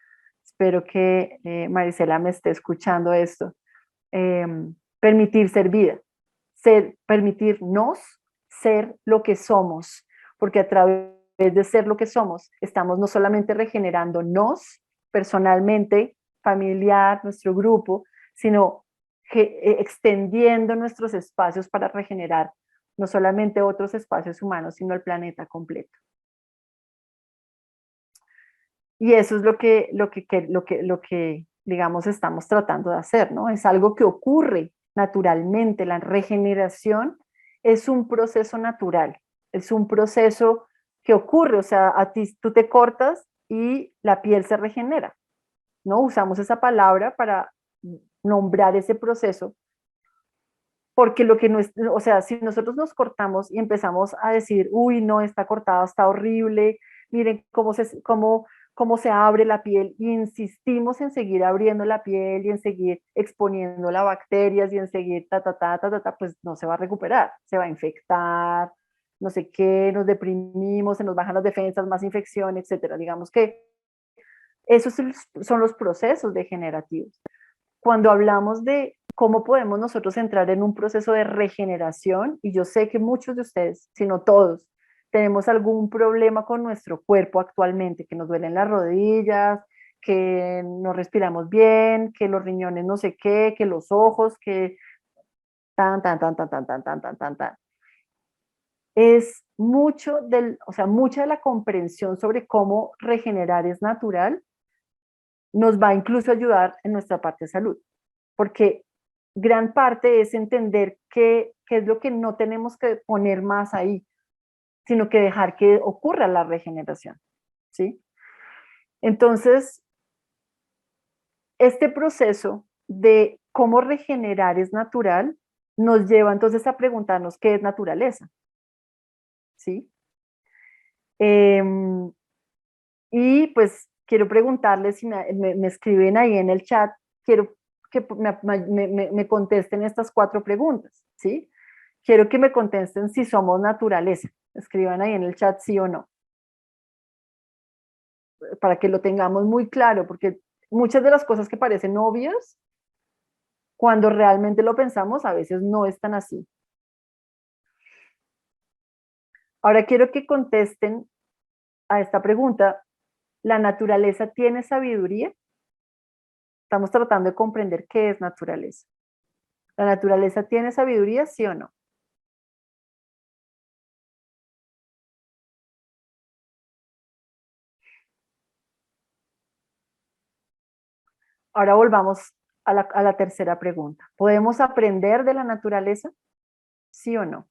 Espero que Marisela me esté escuchando esto. Permitir ser vida, permitirnos ser lo que somos, porque a través de ser lo que somos, estamos no solamente regenerándonos personalmente, familiar, nuestro grupo, sino extendiendo nuestros espacios para regenerar no solamente otros espacios humanos, sino el planeta completo. Y eso es lo que digamos, estamos tratando de hacer, ¿no? Es algo que ocurre naturalmente. La regeneración es un proceso natural, es un proceso que ocurre, o sea, a ti tú te cortas y la piel se regenera, ¿no? Usamos esa palabra para nombrar ese proceso, porque lo que no es, o sea, si nosotros nos cortamos y empezamos a decir, uy, no, está cortada, está horrible, miren cómo se abre la piel, y insistimos en seguir abriendo la piel y en seguir exponiendo las bacterias y en seguir pues no se va a recuperar, se va a infectar, no sé qué, nos deprimimos, se nos bajan las defensas, más infección, etcétera. Digamos que esos son los procesos degenerativos. Cuando hablamos de cómo podemos nosotros entrar en un proceso de regeneración, y yo sé que muchos de ustedes, si no todos, tenemos algún problema con nuestro cuerpo actualmente, que nos duelen las rodillas, que no respiramos bien, que los riñones no sé qué, que los ojos, que tan. Es mucho mucha de la comprensión sobre cómo regenerar es natural, nos va incluso a ayudar en nuestra parte de salud, porque gran parte es entender qué es lo que no tenemos que poner más ahí, sino que dejar que ocurra la regeneración, ¿sí? Entonces, este proceso de cómo regenerar es natural nos lleva entonces a preguntarnos qué es naturaleza, ¿sí? Y pues quiero preguntarles si me escriben ahí en el chat, quiero que me contesten estas 4 preguntas, ¿sí? Quiero que me contesten si somos naturaleza, Escriban ahí en el chat sí o no, para que lo tengamos muy claro, porque muchas de las cosas que parecen obvias, cuando realmente lo pensamos, a veces no es tan así. Ahora quiero que contesten a esta pregunta. ¿La naturaleza tiene sabiduría? Estamos tratando de comprender qué es naturaleza. ¿La naturaleza tiene sabiduría, sí o no? Ahora volvamos a la tercera pregunta. ¿Podemos aprender de la naturaleza? ¿Sí o no?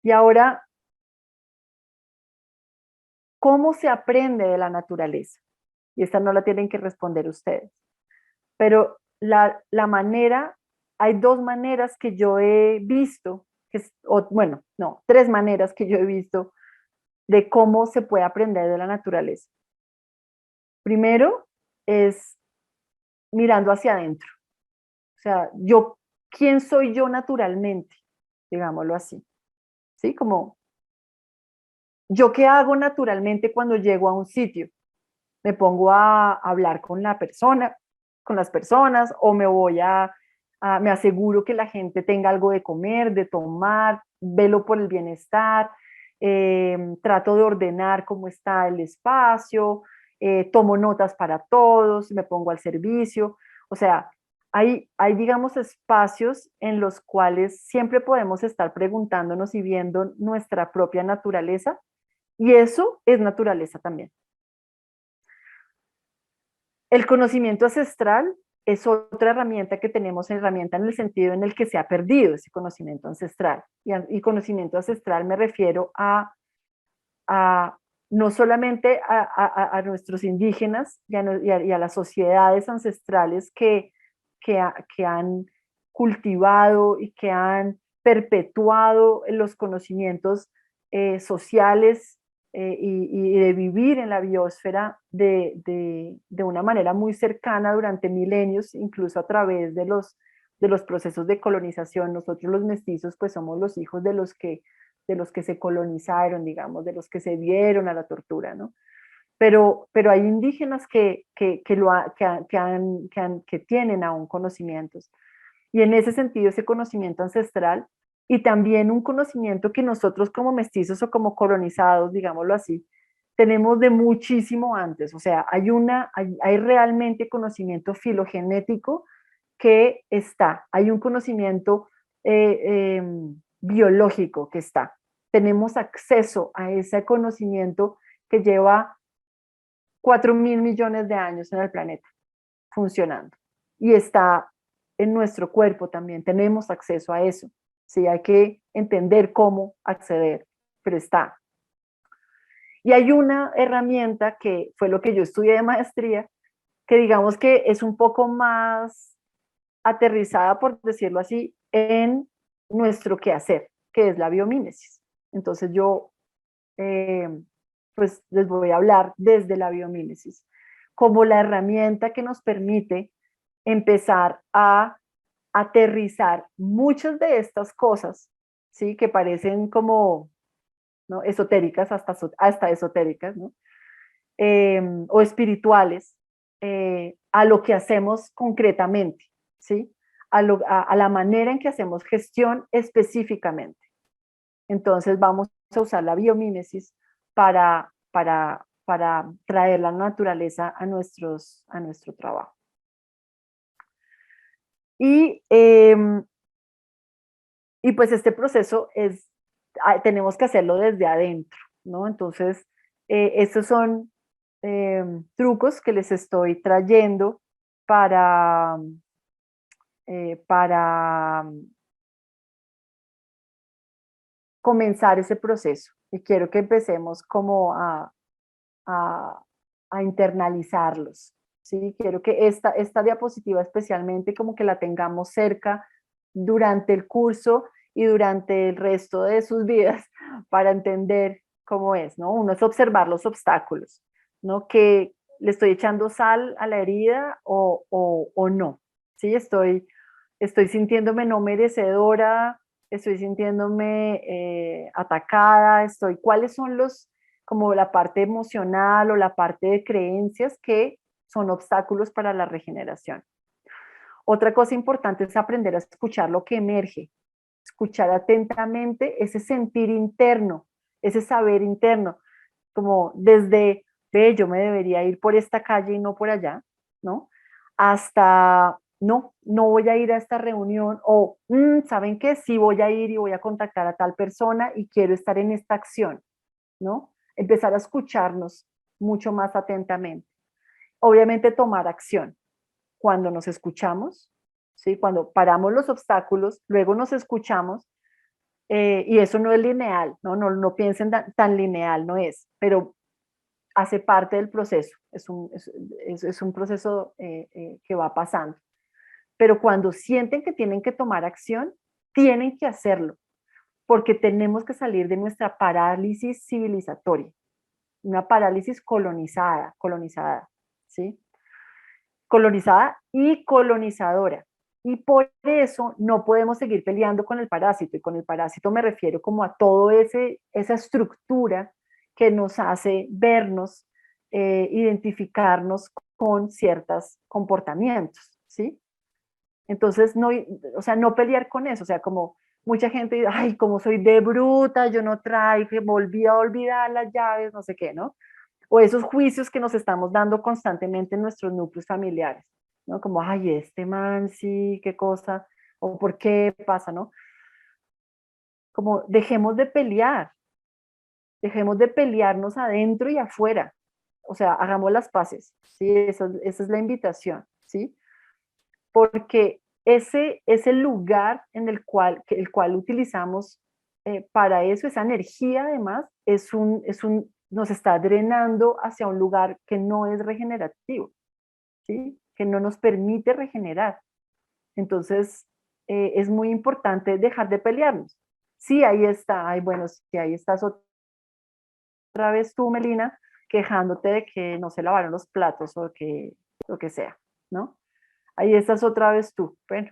Y ahora, ¿cómo se aprende de la naturaleza? Y esta no la tienen que responder ustedes. Pero la manera, hay dos maneras que yo he visto, bueno, no, tres maneras que yo he visto de cómo se puede aprender de la naturaleza. Primero es mirando hacia adentro. O sea, ¿quién soy yo naturalmente? Digámoslo así. ¿Sí? Como, ¿yo qué hago naturalmente cuando llego a un sitio? Me pongo a hablar con la persona, con las personas, o me aseguro que la gente tenga algo de comer, de tomar, velo por el bienestar, trato de ordenar cómo está el espacio, tomo notas para todos, me pongo al servicio. O sea, hay, digamos, espacios en los cuales siempre podemos estar preguntándonos y viendo nuestra propia naturaleza, y eso es naturaleza también. El conocimiento ancestral es otra herramienta que tenemos, herramienta en el sentido en el que se ha perdido ese conocimiento ancestral. Y conocimiento ancestral me refiero a no solamente a nuestros indígenas y a las sociedades ancestrales que han cultivado y que han perpetuado los conocimientos sociales y de vivir en la biosfera de una manera muy cercana durante milenios, incluso a través de los procesos de colonización. Nosotros los mestizos pues somos los hijos de los que se colonizaron, digamos, de los que se dieron a la tortura, ¿no? Pero hay indígenas que tienen aún conocimientos. Y en ese sentido, ese conocimiento ancestral y también un conocimiento que nosotros como mestizos o como colonizados, digámoslo así, tenemos de muchísimo antes. O sea, hay realmente conocimiento filogenético que está, hay un conocimiento biológico que está. Tenemos acceso a ese conocimiento que lleva 4.000 millones de años en el planeta funcionando y está en nuestro cuerpo también, tenemos acceso a eso. Sí, hay que entender cómo acceder, pero está. Y hay una herramienta que fue lo que yo estudié de maestría, que digamos que es un poco más aterrizada, por decirlo así, en nuestro quehacer, que es la biomímesis. Entonces yo pues les voy a hablar desde la biomímesis, como la herramienta que nos permite empezar a aterrizar muchas de estas cosas, ¿sí? Que parecen como, ¿no?, esotéricas, hasta esotéricas, ¿no? O espirituales, a lo que hacemos concretamente, ¿sí? A la manera en que hacemos gestión específicamente. Entonces vamos a usar la biomímesis para traer la naturaleza a nuestro trabajo. Y, y pues este proceso tenemos que hacerlo desde adentro, ¿no? Entonces, estos son trucos que les estoy trayendo para comenzar ese proceso. Y quiero que empecemos como a internalizarlos, ¿sí? Quiero que esta diapositiva especialmente como que la tengamos cerca durante el curso y durante el resto de sus vidas para entender cómo es, ¿no? Uno es observar los obstáculos, ¿no? le estoy echando sal a la herida o no. ¿Sí? Estoy sintiéndome no merecedora, estoy sintiéndome atacada, ¿cuáles son como la parte emocional o la parte de creencias que son obstáculos para la regeneración? Otra cosa importante es aprender a escuchar lo que emerge, escuchar atentamente ese sentir interno, ese saber interno, como desde, ve, yo me debería ir por esta calle y no por allá, ¿no? Hasta, no voy a ir a esta reunión, o, ¿saben qué? Sí voy a ir y voy a contactar a tal persona y quiero estar en esta acción, ¿no? Empezar a escucharnos mucho más atentamente. Obviamente tomar acción. Cuando nos escuchamos, ¿sí? Cuando paramos los obstáculos, luego nos escuchamos, y eso no es lineal, no piensen tan lineal, no es, pero hace parte del proceso, es un proceso que va pasando. Pero cuando sienten que tienen que tomar acción, tienen que hacerlo, porque tenemos que salir de nuestra parálisis civilizatoria, una parálisis colonizada, ¿sí? Colonizada y colonizadora. Y por eso no podemos seguir peleando con el parásito. Y con el parásito me refiero como a todo esa estructura que nos hace vernos, identificarnos con ciertos comportamientos, ¿sí? Entonces, o sea, no pelear con eso. O sea, como mucha gente dice, ay, como soy de bruta, yo no traigo, que volví a olvidar las llaves, no sé qué, ¿no? O esos juicios que nos estamos dando constantemente en nuestros núcleos familiares, ¿no? Como, ay, este man, sí, qué cosa, o por qué pasa, ¿no? Como dejemos de pelearnos adentro y afuera, o sea, hagamos las paces, ¿sí? Esa es la invitación, ¿sí? Porque ese lugar en el cual utilizamos para eso, esa energía además, nos está drenando hacia un lugar que no es regenerativo, ¿sí? Que no nos permite regenerar. Entonces, es muy importante dejar de pelearnos. Sí, ahí está, ay, bueno, sí, ahí estás otra vez tú, Melina, quejándote de que no se lavaron los platos o que lo que sea, ¿no? Ahí estás otra vez tú. Bueno,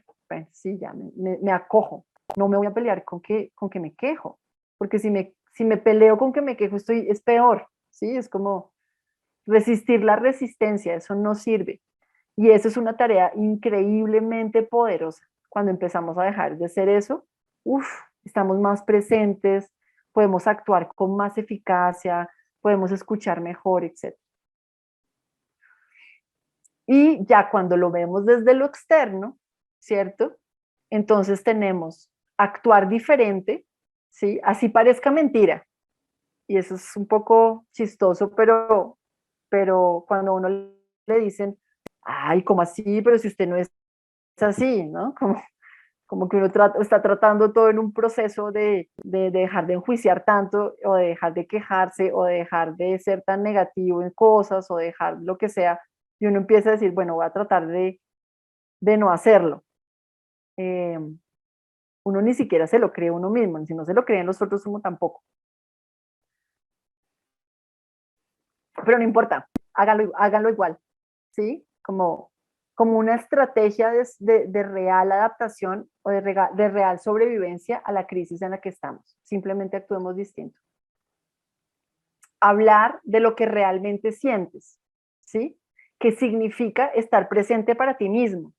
sí, ya me acojo. No me voy a pelear con que me quejo, porque si me peleo con que me quejo, es peor, ¿sí? Es como resistir la resistencia, eso no sirve. Y eso es una tarea increíblemente poderosa. Cuando empezamos a dejar de hacer eso, estamos más presentes, podemos actuar con más eficacia, podemos escuchar mejor, etc. Y ya cuando lo vemos desde lo externo, ¿cierto? Entonces tenemos actuar diferente, ¿sí? Así parezca mentira. Y eso es un poco chistoso, pero cuando a uno le dicen, ay, ¿cómo así? Pero si usted no es así, ¿no? Como que uno está tratando todo en un proceso de dejar de enjuiciar tanto, o de dejar de quejarse, o de dejar de ser tan negativo en cosas, o dejar lo que sea, y uno empieza a decir, bueno, voy a tratar de no hacerlo. Uno ni siquiera se lo cree uno mismo, si no se lo creen los otros, uno tampoco. Pero no importa, háganlo igual, ¿sí? Como una estrategia de real adaptación o de real sobrevivencia a la crisis en la que estamos. Simplemente actuemos distinto. Hablar de lo que realmente sientes, ¿sí? ¿Qué significa estar presente para ti mismo?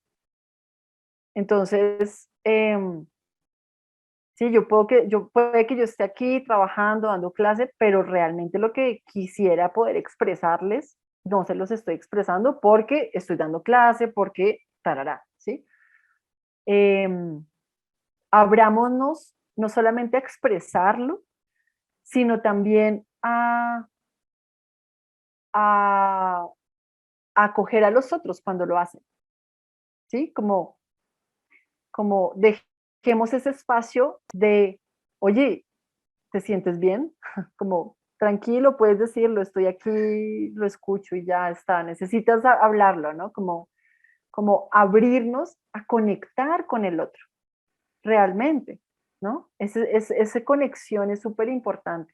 Entonces, sí, puede que yo esté aquí trabajando, dando clase, pero realmente lo que quisiera poder expresarles, no se los estoy expresando porque estoy dando clase, porque tarará, ¿sí? Abrámonos no solamente a expresarlo, sino también a acoger a los otros cuando lo hacen, ¿sí? Como dejemos ese espacio de, oye, ¿te sientes bien? Como, tranquilo, puedes decirlo, estoy aquí, lo escucho y ya está. Necesitas hablarlo, ¿no? Como abrirnos a conectar con el otro, realmente, ¿no? Esa conexión es súper importante.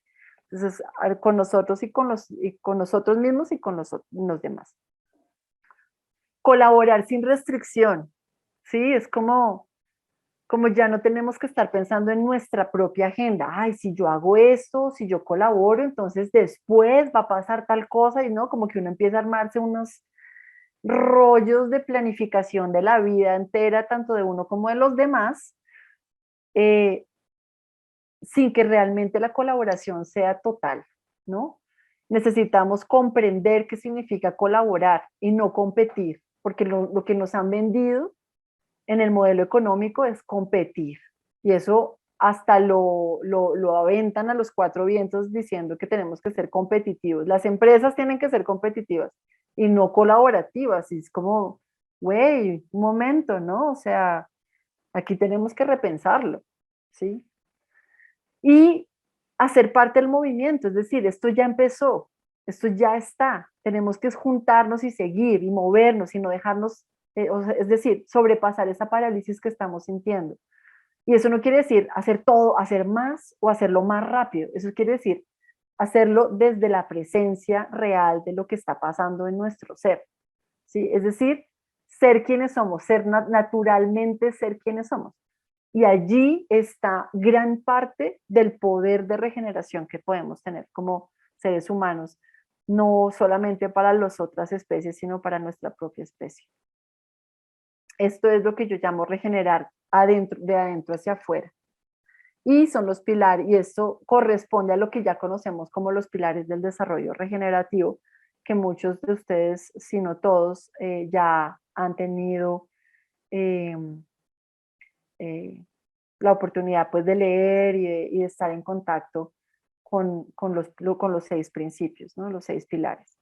Entonces, con nosotros y con nosotros mismos y con los demás. Colaborar sin restricción, ¿sí? Es como ya no tenemos que estar pensando en nuestra propia agenda. Ay, si yo hago esto, si yo colaboro, entonces después va a pasar tal cosa y no, como que uno empieza a armarse unos rollos de planificación de la vida entera, tanto de uno como de los demás, eh, sin que realmente la colaboración sea total, ¿no? Necesitamos comprender qué significa colaborar y no competir, porque lo que nos han vendido en el modelo económico es competir. Y eso hasta lo aventan a los cuatro vientos diciendo que tenemos que ser competitivos. Las empresas tienen que ser competitivas y no colaborativas. Y es como, güey, un momento, ¿no? O sea, aquí tenemos que repensarlo, ¿sí? Y hacer parte del movimiento, es decir, esto ya empezó, esto ya está, tenemos que juntarnos y seguir y movernos y no dejarnos, o sea, es decir, sobrepasar esa parálisis que estamos sintiendo. Y eso no quiere decir hacer todo, hacer más o hacerlo más rápido, eso quiere decir hacerlo desde la presencia real de lo que está pasando en nuestro ser, ¿sí? Es decir, ser quienes somos, ser naturalmente ser quienes somos. Y allí está gran parte del poder de regeneración que podemos tener como seres humanos, no solamente para las otras especies, sino para nuestra propia especie. Esto es lo que yo llamo regenerar de adentro hacia afuera. Y son los pilares, y esto corresponde a lo que ya conocemos como los pilares del desarrollo regenerativo, que muchos de ustedes, si no todos, ya han tenido eh, eh, la oportunidad pues de leer y de estar en contacto con los 6 principios, ¿no? Los 6 pilares.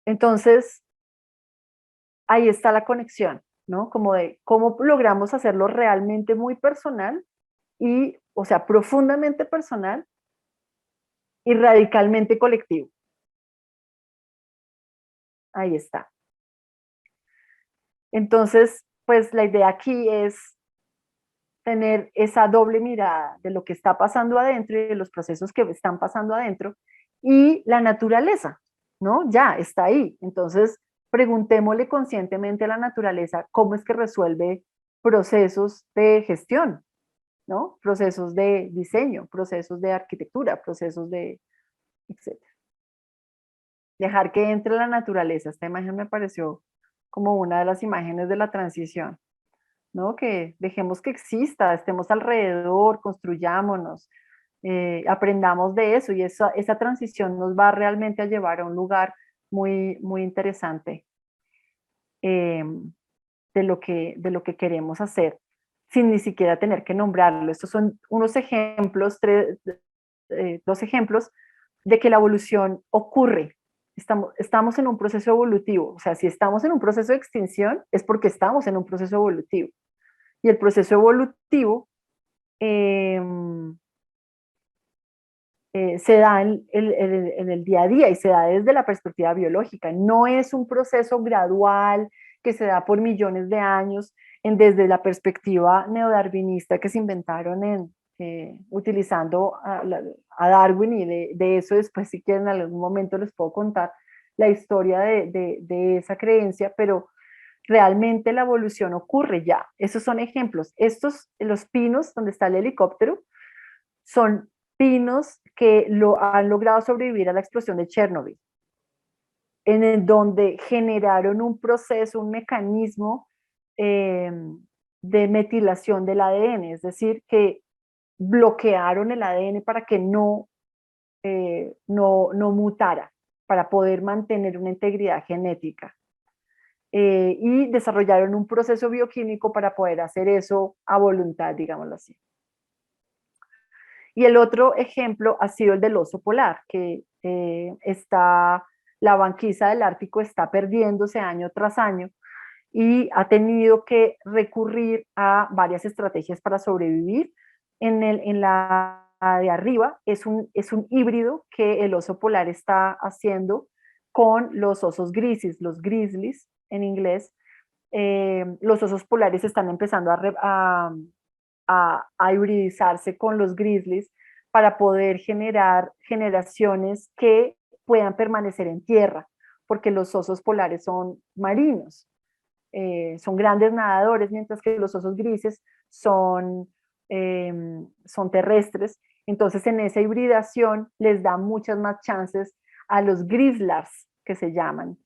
Entonces, ahí está la conexión, ¿no? Como de cómo logramos hacerlo realmente muy personal y, o sea, profundamente personal y radicalmente colectivo. Ahí está. Entonces, pues la idea aquí es tener esa doble mirada de lo que está pasando adentro y de los procesos que están pasando adentro y la naturaleza, ¿no? Ya está ahí. Entonces, preguntémosle conscientemente a la naturaleza cómo es que resuelve procesos de gestión, ¿no? Procesos de diseño, procesos de arquitectura, procesos de, etc. Dejar que entre la naturaleza. Esta imagen me pareció como una de las imágenes de la transición, ¿no? Que dejemos que exista, estemos alrededor, construyámonos, aprendamos de eso y esa transición nos va realmente a llevar a un lugar muy, muy interesante eh, de lo que queremos hacer sin ni siquiera tener que nombrarlo. Estos son unos ejemplos, 2 ejemplos de que la evolución ocurre. Estamos en un proceso evolutivo, o sea, si estamos en un proceso de extinción es porque estamos en un proceso evolutivo. Y el proceso evolutivo se da en el día a día y se da desde la perspectiva biológica. No es un proceso gradual que se da por millones de años desde la perspectiva neodarwinista que se inventaron utilizando a Darwin y de eso después si quieren en algún momento les puedo contar la historia de esa creencia, pero realmente la evolución ocurre ya. Esos son ejemplos. Los pinos donde está el helicóptero, son pinos que han logrado sobrevivir a la explosión de Chernobyl, en el donde generaron un proceso, un mecanismo de metilación del ADN, es decir, que bloquearon el ADN para que no mutara, para poder mantener una integridad genética. Y desarrollaron un proceso bioquímico para poder hacer eso a voluntad, digámoslo así. Y el otro ejemplo ha sido el del oso polar, que la banquisa del Ártico está perdiéndose año tras año y ha tenido que recurrir a varias estrategias para sobrevivir. En la de arriba es un híbrido que el oso polar está haciendo con los osos grises, los grizzlies en inglés. Los osos polares están empezando a a hibridizarse con los grizzlies para poder generar generaciones que puedan permanecer en tierra, porque los osos polares son marinos, son grandes nadadores, mientras que los osos grises son terrestres. Entonces, en esa hibridación les da muchas más chances a los grizzlars, que se llaman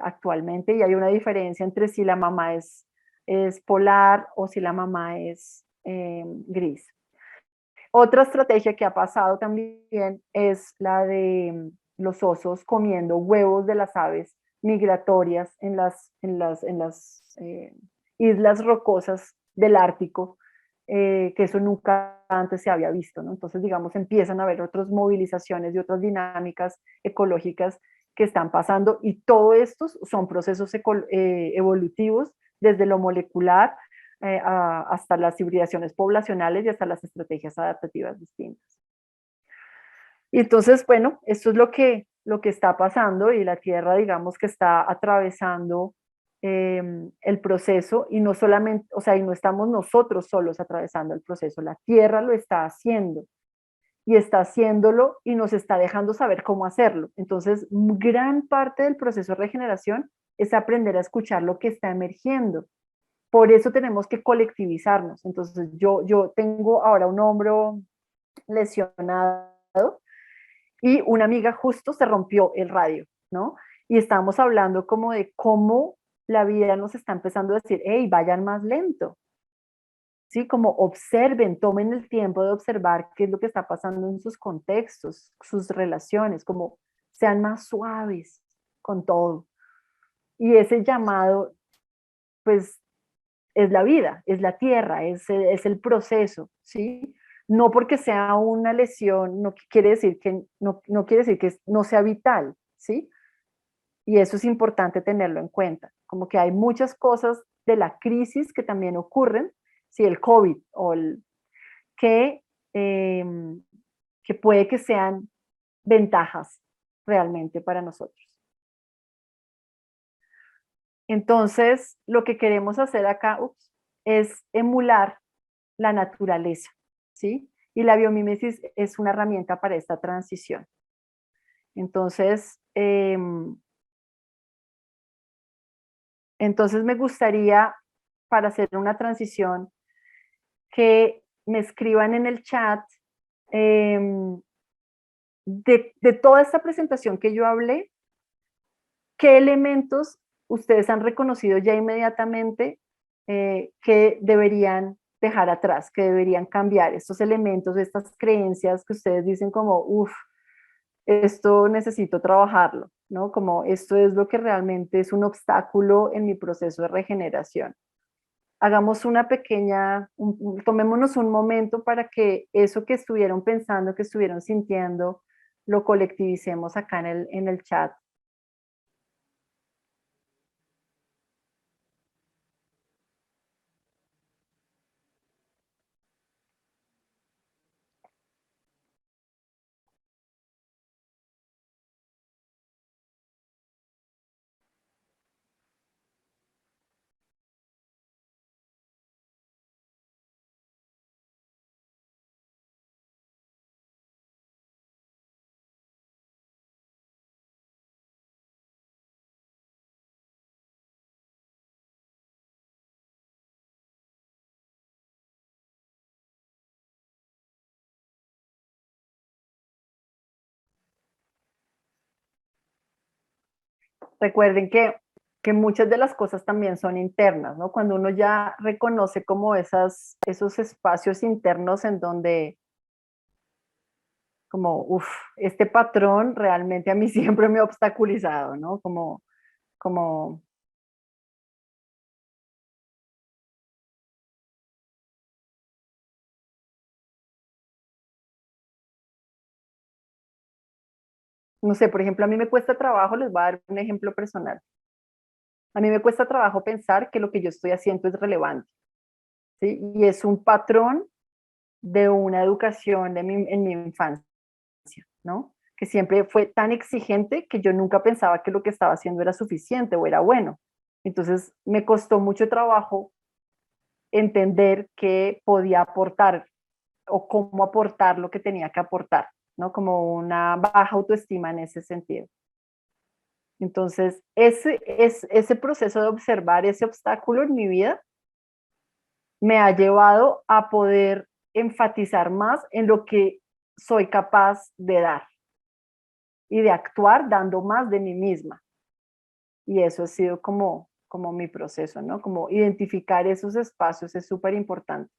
actualmente, y hay una diferencia entre si la mamá es polar o si la mamá es gris. Otra estrategia que ha pasado también es la de los osos comiendo huevos de las aves migratorias en las islas rocosas del Ártico, que eso nunca antes se había visto, ¿no? Entonces, digamos, empiezan a haber otras movilizaciones y otras dinámicas ecológicas que están pasando, y todo estos son procesos evolutivos desde lo molecular hasta las hibridaciones poblacionales y hasta las estrategias adaptativas distintas. Y entonces, bueno, esto es lo que está pasando, y la Tierra, digamos, que está atravesando el proceso, y no solamente, o sea, y no estamos nosotros solos atravesando el proceso, la Tierra lo está haciendo, y está haciéndolo y nos está dejando saber cómo hacerlo. Entonces, gran parte del proceso de regeneración es aprender a escuchar lo que está emergiendo. Por eso tenemos que colectivizarnos. Entonces, yo tengo ahora un hombro lesionado, y una amiga justo se rompió el radio, ¿no? Y estábamos hablando como de cómo la vida nos está empezando a decir, hey, vayan más lento, ¿sí? Como observen, tomen el tiempo de observar qué es lo que está pasando en sus contextos, sus relaciones, como sean más suaves con todo. Y ese llamado, pues, es la vida, es la tierra, es el proceso, ¿sí? No porque sea una lesión, no quiere decir que no quiere decir que no sea vital, ¿sí? Y eso es importante tenerlo en cuenta, como que hay muchas cosas de la crisis que también ocurren, si el COVID que, eh, que puede que sean ventajas realmente para nosotros. Entonces, lo que queremos hacer acá es emular la naturaleza, ¿sí? Y la biomimesis es una herramienta para esta transición. Entonces, entonces me gustaría, para hacer una transición, que me escriban en el chat de toda esta presentación que yo hablé, qué elementos ustedes han reconocido ya inmediatamente que deberían dejar atrás, que deberían cambiar, estos elementos, estas creencias que ustedes dicen como, uff, esto necesito trabajarlo, ¿no? Como esto es lo que realmente es un obstáculo en mi proceso de regeneración. Hagamos una pequeña, tomémonos un momento para que eso que estuvieron pensando, que estuvieron sintiendo, lo colectivicemos acá en el chat. Recuerden que muchas de las cosas también son internas, ¿no? Cuando uno ya reconoce como esos espacios internos en donde, como, uff, este patrón realmente a mí siempre me ha obstaculizado, ¿no? Como, no sé, por ejemplo, a mí me cuesta trabajo, les voy a dar un ejemplo personal. A mí me cuesta trabajo pensar que lo que yo estoy haciendo es relevante, ¿sí? Y es un patrón de una educación en mi infancia, ¿no? Que siempre fue tan exigente que yo nunca pensaba que lo que estaba haciendo era suficiente o era bueno. Entonces me costó mucho trabajo entender que podía aportar o cómo aportar lo que tenía que aportar, ¿no? Como una baja autoestima en ese sentido. Entonces, ese proceso de observar ese obstáculo en mi vida me ha llevado a poder enfatizar más en lo que soy capaz de dar y de actuar dando más de mí misma. Y eso ha sido como mi proceso, ¿no? Como identificar esos espacios es súper importante.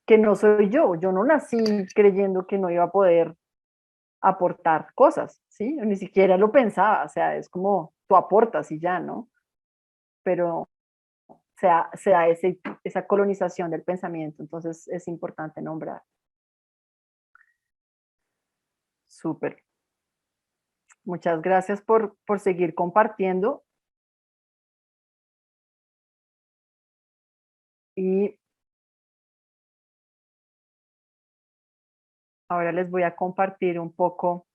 Que no soy yo no nací creyendo que no iba a poder aportar cosas, ¿sí? Ni siquiera lo pensaba, o sea, es como tú aportas y ya, ¿no? Pero se da esa colonización del pensamiento, entonces es importante nombrar. Súper. Muchas gracias por seguir compartiendo. Y ahora les voy a compartir un poco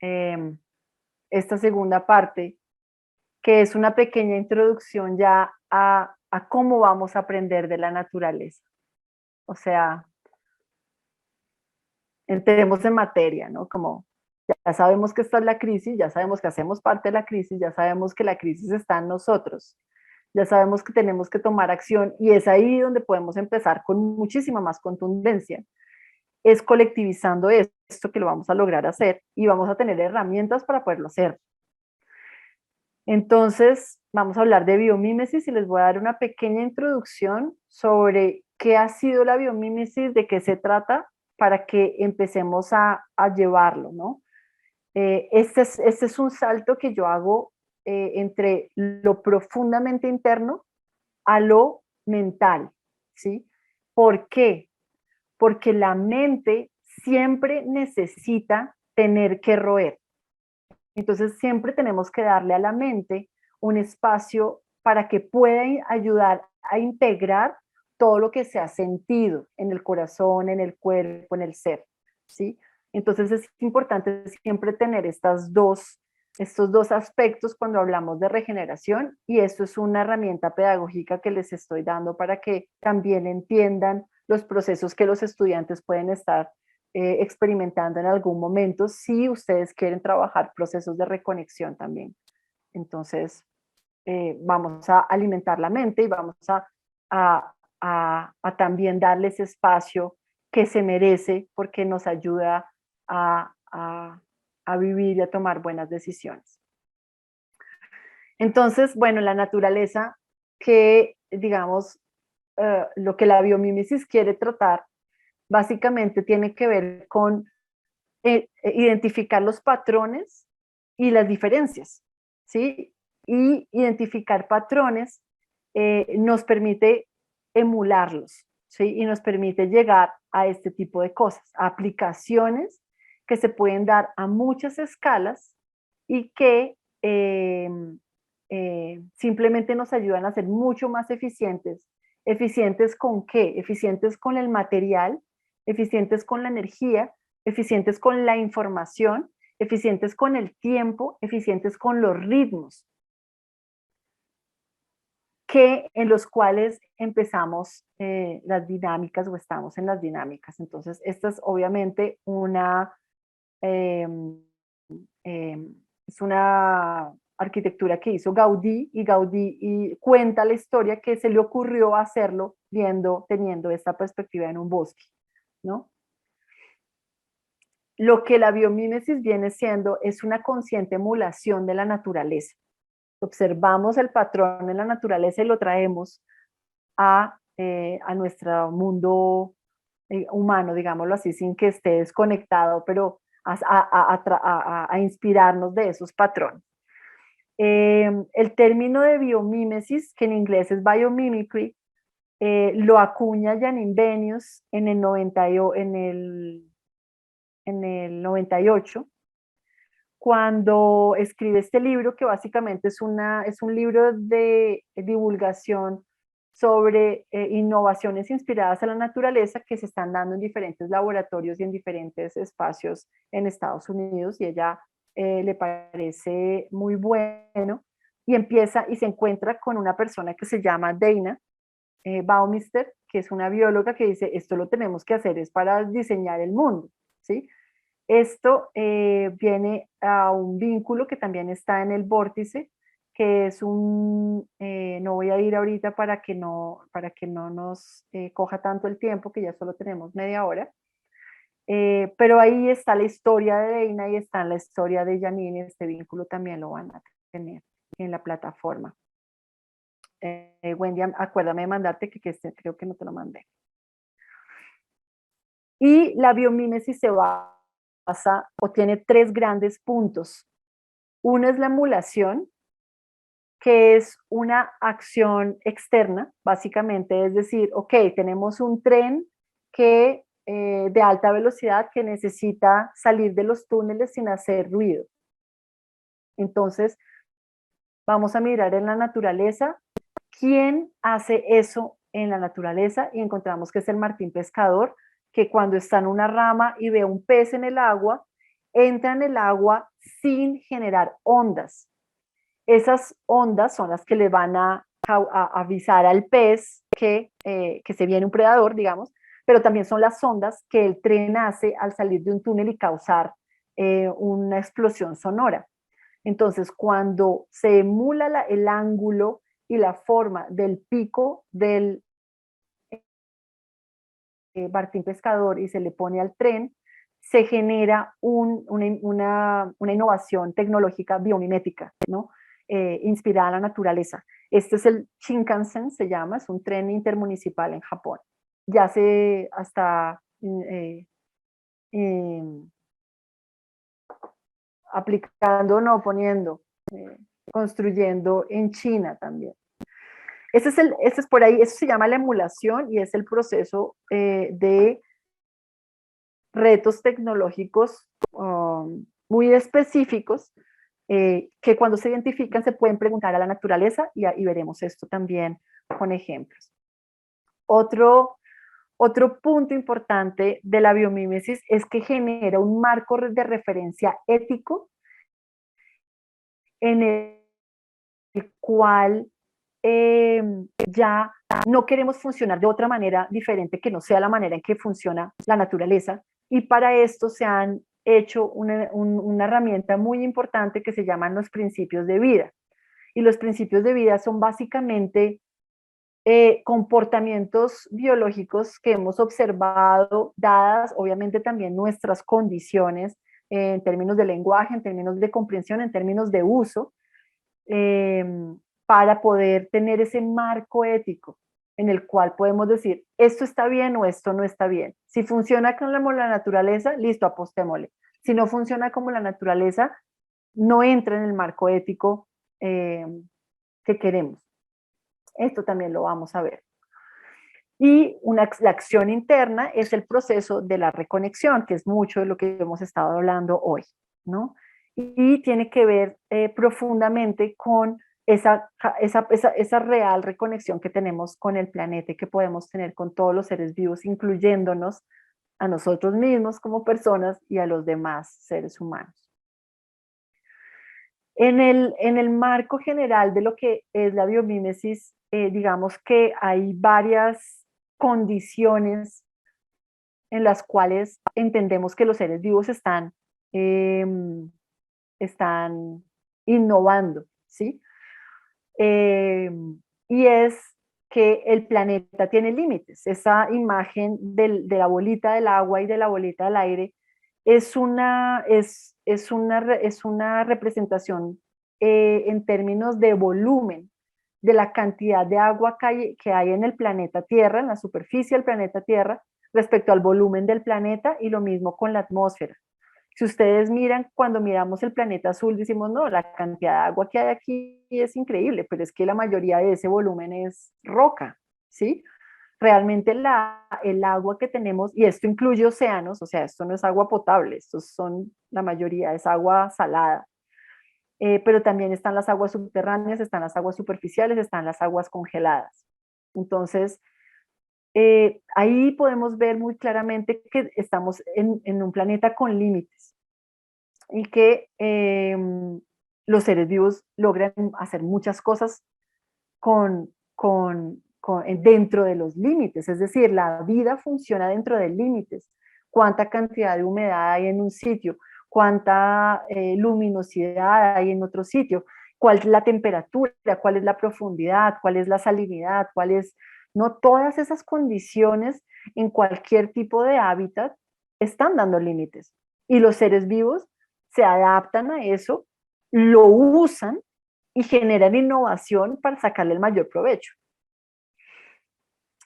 esta segunda parte, que es una pequeña introducción ya a cómo vamos a aprender de la naturaleza. O sea, entremos en materia, ¿no? Como ya sabemos que esta es la crisis, ya sabemos que hacemos parte de la crisis, ya sabemos que la crisis está en nosotros, ya sabemos que tenemos que tomar acción y es ahí donde podemos empezar con muchísima más contundencia. Es colectivizando esto que lo vamos a lograr hacer y vamos a tener herramientas para poderlo hacer. Entonces, vamos a hablar de biomímesis y les voy a dar una pequeña introducción sobre qué ha sido la biomímesis, de qué se trata, para que empecemos a llevarlo, ¿no? Este es un salto que yo hago entre lo profundamente interno a lo mental, ¿sí? ¿Por qué? Porque la mente siempre necesita tener que roer. Entonces siempre tenemos que darle a la mente un espacio para que pueda ayudar a integrar todo lo que se ha sentido en el corazón, en el cuerpo, en el ser, ¿sí? Entonces es importante siempre tener estos dos aspectos cuando hablamos de regeneración y esto es una herramienta pedagógica que les estoy dando para que también entiendan los procesos que los estudiantes pueden estar experimentando en algún momento si ustedes quieren trabajar procesos de reconexión también. Entonces, vamos a alimentar la mente y vamos a también darles espacio que se merece porque nos ayuda a vivir y a tomar buenas decisiones. Entonces, bueno, la naturaleza que, digamos, lo que la biomímesis quiere tratar básicamente tiene que ver con identificar los patrones y las diferencias, ¿sí? Y identificar patrones nos permite emularlos, ¿sí? Y nos permite llegar a este tipo de cosas, a aplicaciones que se pueden dar a muchas escalas y que simplemente nos ayudan a ser mucho más eficientes. ¿Eficientes con qué? Eficientes con el material, eficientes con la energía, eficientes con la información, eficientes con el tiempo, eficientes con los ritmos, que en los cuales empezamos las dinámicas o estamos en las dinámicas. Entonces, esta es obviamente es una arquitectura que hizo Gaudí y Gaudí cuenta la historia que se le ocurrió hacerlo teniendo esta perspectiva en un bosque, ¿no? Lo que la biomímesis viene siendo es una consciente emulación de la naturaleza. Observamos el patrón en la naturaleza y lo traemos a nuestro mundo humano, digámoslo así, sin que esté desconectado, pero a inspirarnos de esos patrones. El término de biomímesis, que en inglés es biomimicry, lo acuña Janine Benyus en el 98, cuando escribe este libro, que básicamente es un libro de divulgación sobre innovaciones inspiradas en la naturaleza que se están dando en diferentes laboratorios y en diferentes espacios en Estados Unidos, y ella le parece muy bueno, y empieza y se encuentra con una persona que se llama Dana, Baumister, que es una bióloga que dice, esto lo tenemos que hacer, es para diseñar el mundo, ¿sí? Esto viene a un vínculo que también está en el vórtice, que es no voy a ir ahorita para que no nos coja tanto el tiempo, que ya solo tenemos media hora, pero ahí está la historia de Deina y está la historia de Janine, este vínculo también lo van a tener en la plataforma. Wendy, acuérdame de mandarte que creo que no te lo mandé. Y la biomímesis se basa o tiene tres grandes puntos. Uno es la emulación, que es una acción externa, básicamente, es decir, ok, tenemos un tren que, de alta velocidad que necesita salir de los túneles sin hacer ruido. Entonces, vamos a mirar en la naturaleza quién hace eso en la naturaleza y encontramos que es el martín pescador, que cuando está en una rama y ve un pez en el agua, entra en el agua sin generar ondas. Esas ondas son las que le van a avisar al pez que se viene un predador, digamos, pero también son las ondas que el tren hace al salir de un túnel y causar una explosión sonora. Entonces, cuando se emula el ángulo y la forma del pico del martín pescador y se le pone al tren, se genera una innovación tecnológica biomimética, ¿no? Inspirada en la naturaleza. Este es el Shinkansen, se llama, es un tren intermunicipal en Japón. Ya se hasta aplicando, no poniendo, construyendo en China también. Ese es por ahí, eso se llama la emulación y es el proceso de retos tecnológicos muy específicos que cuando se identifican se pueden preguntar a la naturaleza y veremos esto también con ejemplos. Otro punto importante de la biomímesis es que genera un marco de referencia ético en el cual ya no queremos funcionar de otra manera diferente que no sea la manera en que funciona la naturaleza, y para esto se han hecho una herramienta muy importante que se llaman los principios de vida. Y los principios de vida son básicamente comportamientos biológicos que hemos observado, dadas obviamente también nuestras condiciones en términos de lenguaje, en términos de comprensión, en términos de uso, para poder tener ese marco ético en el cual podemos decir, esto está bien o esto no está bien. Si funciona como la naturaleza, listo, apostémosle. Si no funciona como la naturaleza, no entra en el marco ético que queremos. Esto también lo vamos a ver. Y la acción interna es el proceso de la reconexión, que es mucho de lo que hemos estado hablando hoy, ¿no? Y tiene que ver profundamente con esa real reconexión que tenemos con el planeta y que podemos tener con todos los seres vivos, incluyéndonos a nosotros mismos como personas y a los demás seres humanos. En el marco general de lo que es la biomímesis, digamos que hay varias condiciones en las cuales entendemos que los seres vivos están innovando, ¿sí? Y es que el planeta tiene límites. Esa imagen de la bolita del agua y de la bolita del aire es una representación en términos de volumen de la cantidad de agua que hay en el planeta Tierra, en la superficie del planeta Tierra, respecto al volumen del planeta, y lo mismo con la atmósfera. Si ustedes miran, cuando miramos el planeta azul, decimos, no, la cantidad de agua que hay aquí es increíble, pero es que la mayoría de ese volumen es roca, ¿sí? Realmente el agua que tenemos, y esto incluye océanos, o sea, esto no es agua potable, la mayoría es agua salada, pero también están las aguas subterráneas, están las aguas superficiales, están las aguas congeladas. Entonces, ahí podemos ver muy claramente que estamos en un planeta con límites y que los seres vivos logran hacer muchas cosas con dentro de los límites, es decir, la vida funciona dentro de límites. Cuánta cantidad de humedad hay en un sitio, cuánta luminosidad hay en otro sitio, cuál es la temperatura, cuál es la profundidad, cuál es la salinidad, cuál es, no, todas esas condiciones en cualquier tipo de hábitat están dando límites. Y los seres vivos se adaptan a eso, lo usan y generan innovación para sacarle el mayor provecho.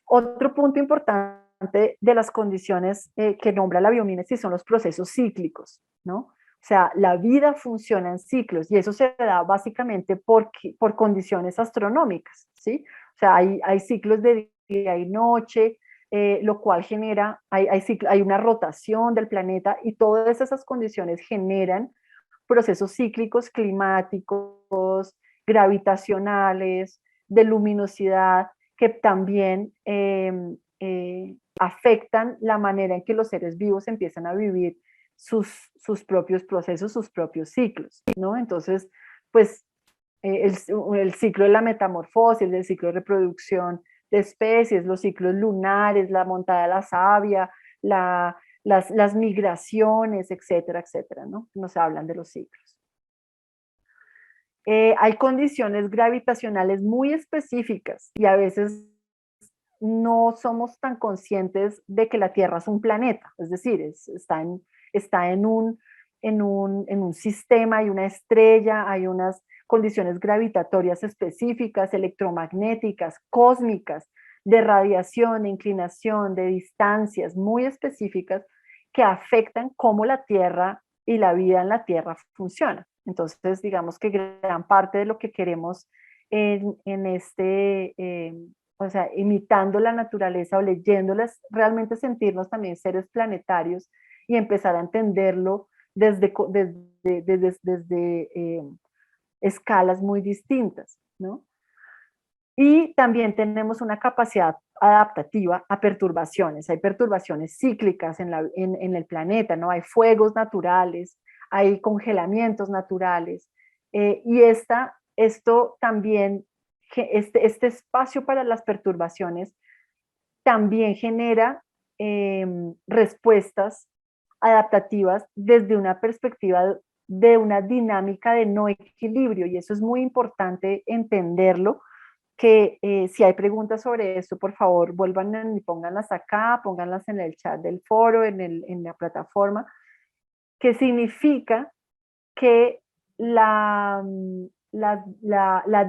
Otro punto importante de las condiciones que nombra la biomimesis son los procesos cíclicos, ¿no? O sea, la vida funciona en ciclos y eso se da básicamente por condiciones astronómicas, ¿sí? O sea, hay ciclos de día y noche, lo cual genera, hay una rotación del planeta y todas esas condiciones generan procesos cíclicos climáticos, gravitacionales, de luminosidad, que también afectan la manera en que los seres vivos empiezan a vivir sus propios procesos, sus propios ciclos, ¿no? Entonces, pues el ciclo de la metamorfosis, el ciclo de reproducción de especies, los ciclos lunares, la montada de la savia, las migraciones, etcétera, etcétera, ¿no? Nos hablan de los ciclos. Hay condiciones gravitacionales muy específicas y a veces no somos tan conscientes de que la Tierra es un planeta, es decir, está en un sistema, hay una estrella, hay unas condiciones gravitatorias específicas, electromagnéticas, cósmicas, de radiación, de inclinación, de distancias muy específicas que afectan cómo la Tierra y la vida en la Tierra funciona. Entonces, digamos que gran parte de lo que queremos en o sea, imitando la naturaleza o leyéndolas, realmente sentirnos también seres planetarios y empezar a entenderlo desde escalas muy distintas, ¿no? Y también tenemos una capacidad adaptativa a perturbaciones. Hay perturbaciones cíclicas en el planeta, ¿no? Hay fuegos naturales, hay congelamientos naturales, y esto también, este espacio para las perturbaciones también genera respuestas adaptativas desde una perspectiva de una dinámica de no equilibrio, y eso es muy importante entenderlo, que si hay preguntas sobre esto, por favor, vuelvan y pónganlas acá, pónganlas en el chat del foro, en la plataforma, que significa que la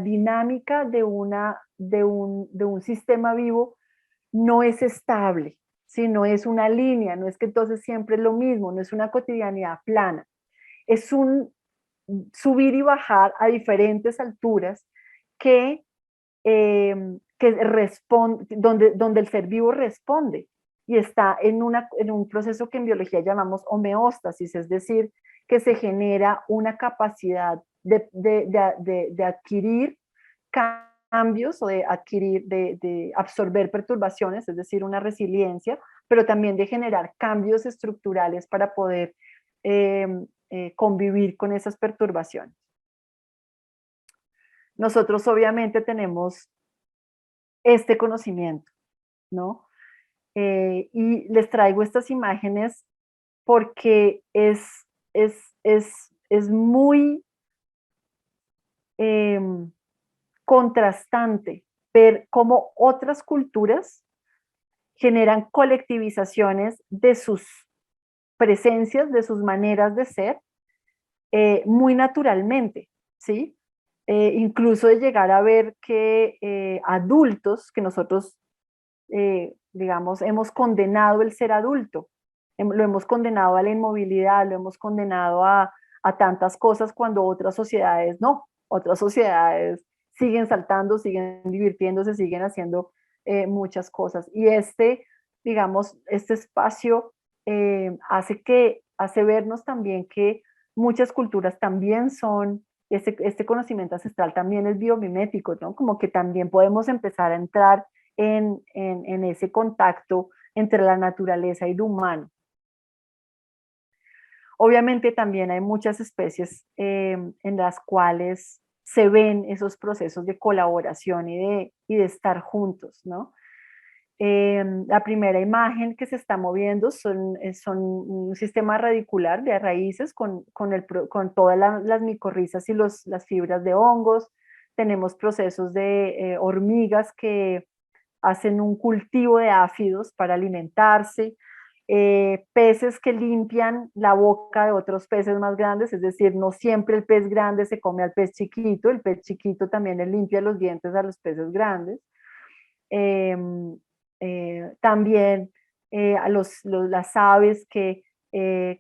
dinámica de un sistema vivo no es estable, sino es una línea, no es que entonces siempre es lo mismo, no es una cotidianidad plana, es un subir y bajar a diferentes alturas que donde el ser vivo responde y está en un proceso que en biología llamamos homeostasis, es decir, que se genera una capacidad de adquirir cambios o de absorber perturbaciones, es decir, una resiliencia, pero también de generar cambios estructurales para poder convivir con esas perturbaciones. Nosotros obviamente tenemos este conocimiento, ¿no? Y les traigo estas imágenes porque es muy contrastante ver cómo otras culturas generan colectivizaciones de sus presencias, de sus maneras de ser, muy naturalmente, ¿sí? Incluso de llegar a ver que adultos, que nosotros, digamos, hemos condenado el ser adulto, lo hemos condenado a la inmovilidad, lo hemos condenado a tantas cosas cuando otras sociedades no, otras sociedades siguen saltando, siguen divirtiéndose, siguen haciendo muchas cosas. Y digamos, este espacio hace vernos también que muchas culturas también son, este conocimiento ancestral también es biomimético, ¿no? Como que también podemos empezar a entrar en ese contacto entre la naturaleza y lo humano. Obviamente también hay muchas especies en las cuales se ven esos procesos de colaboración y de estar juntos, ¿no? La primera imagen que se está moviendo son un sistema radicular de raíces con todas las micorrizas y las fibras de hongos. Tenemos procesos de hormigas que hacen un cultivo de áfidos para alimentarse, peces que limpian la boca de otros peces más grandes, es decir, no siempre el pez grande se come al pez chiquito, el pez chiquito también le limpia los dientes a los peces grandes. Eh, También a las aves que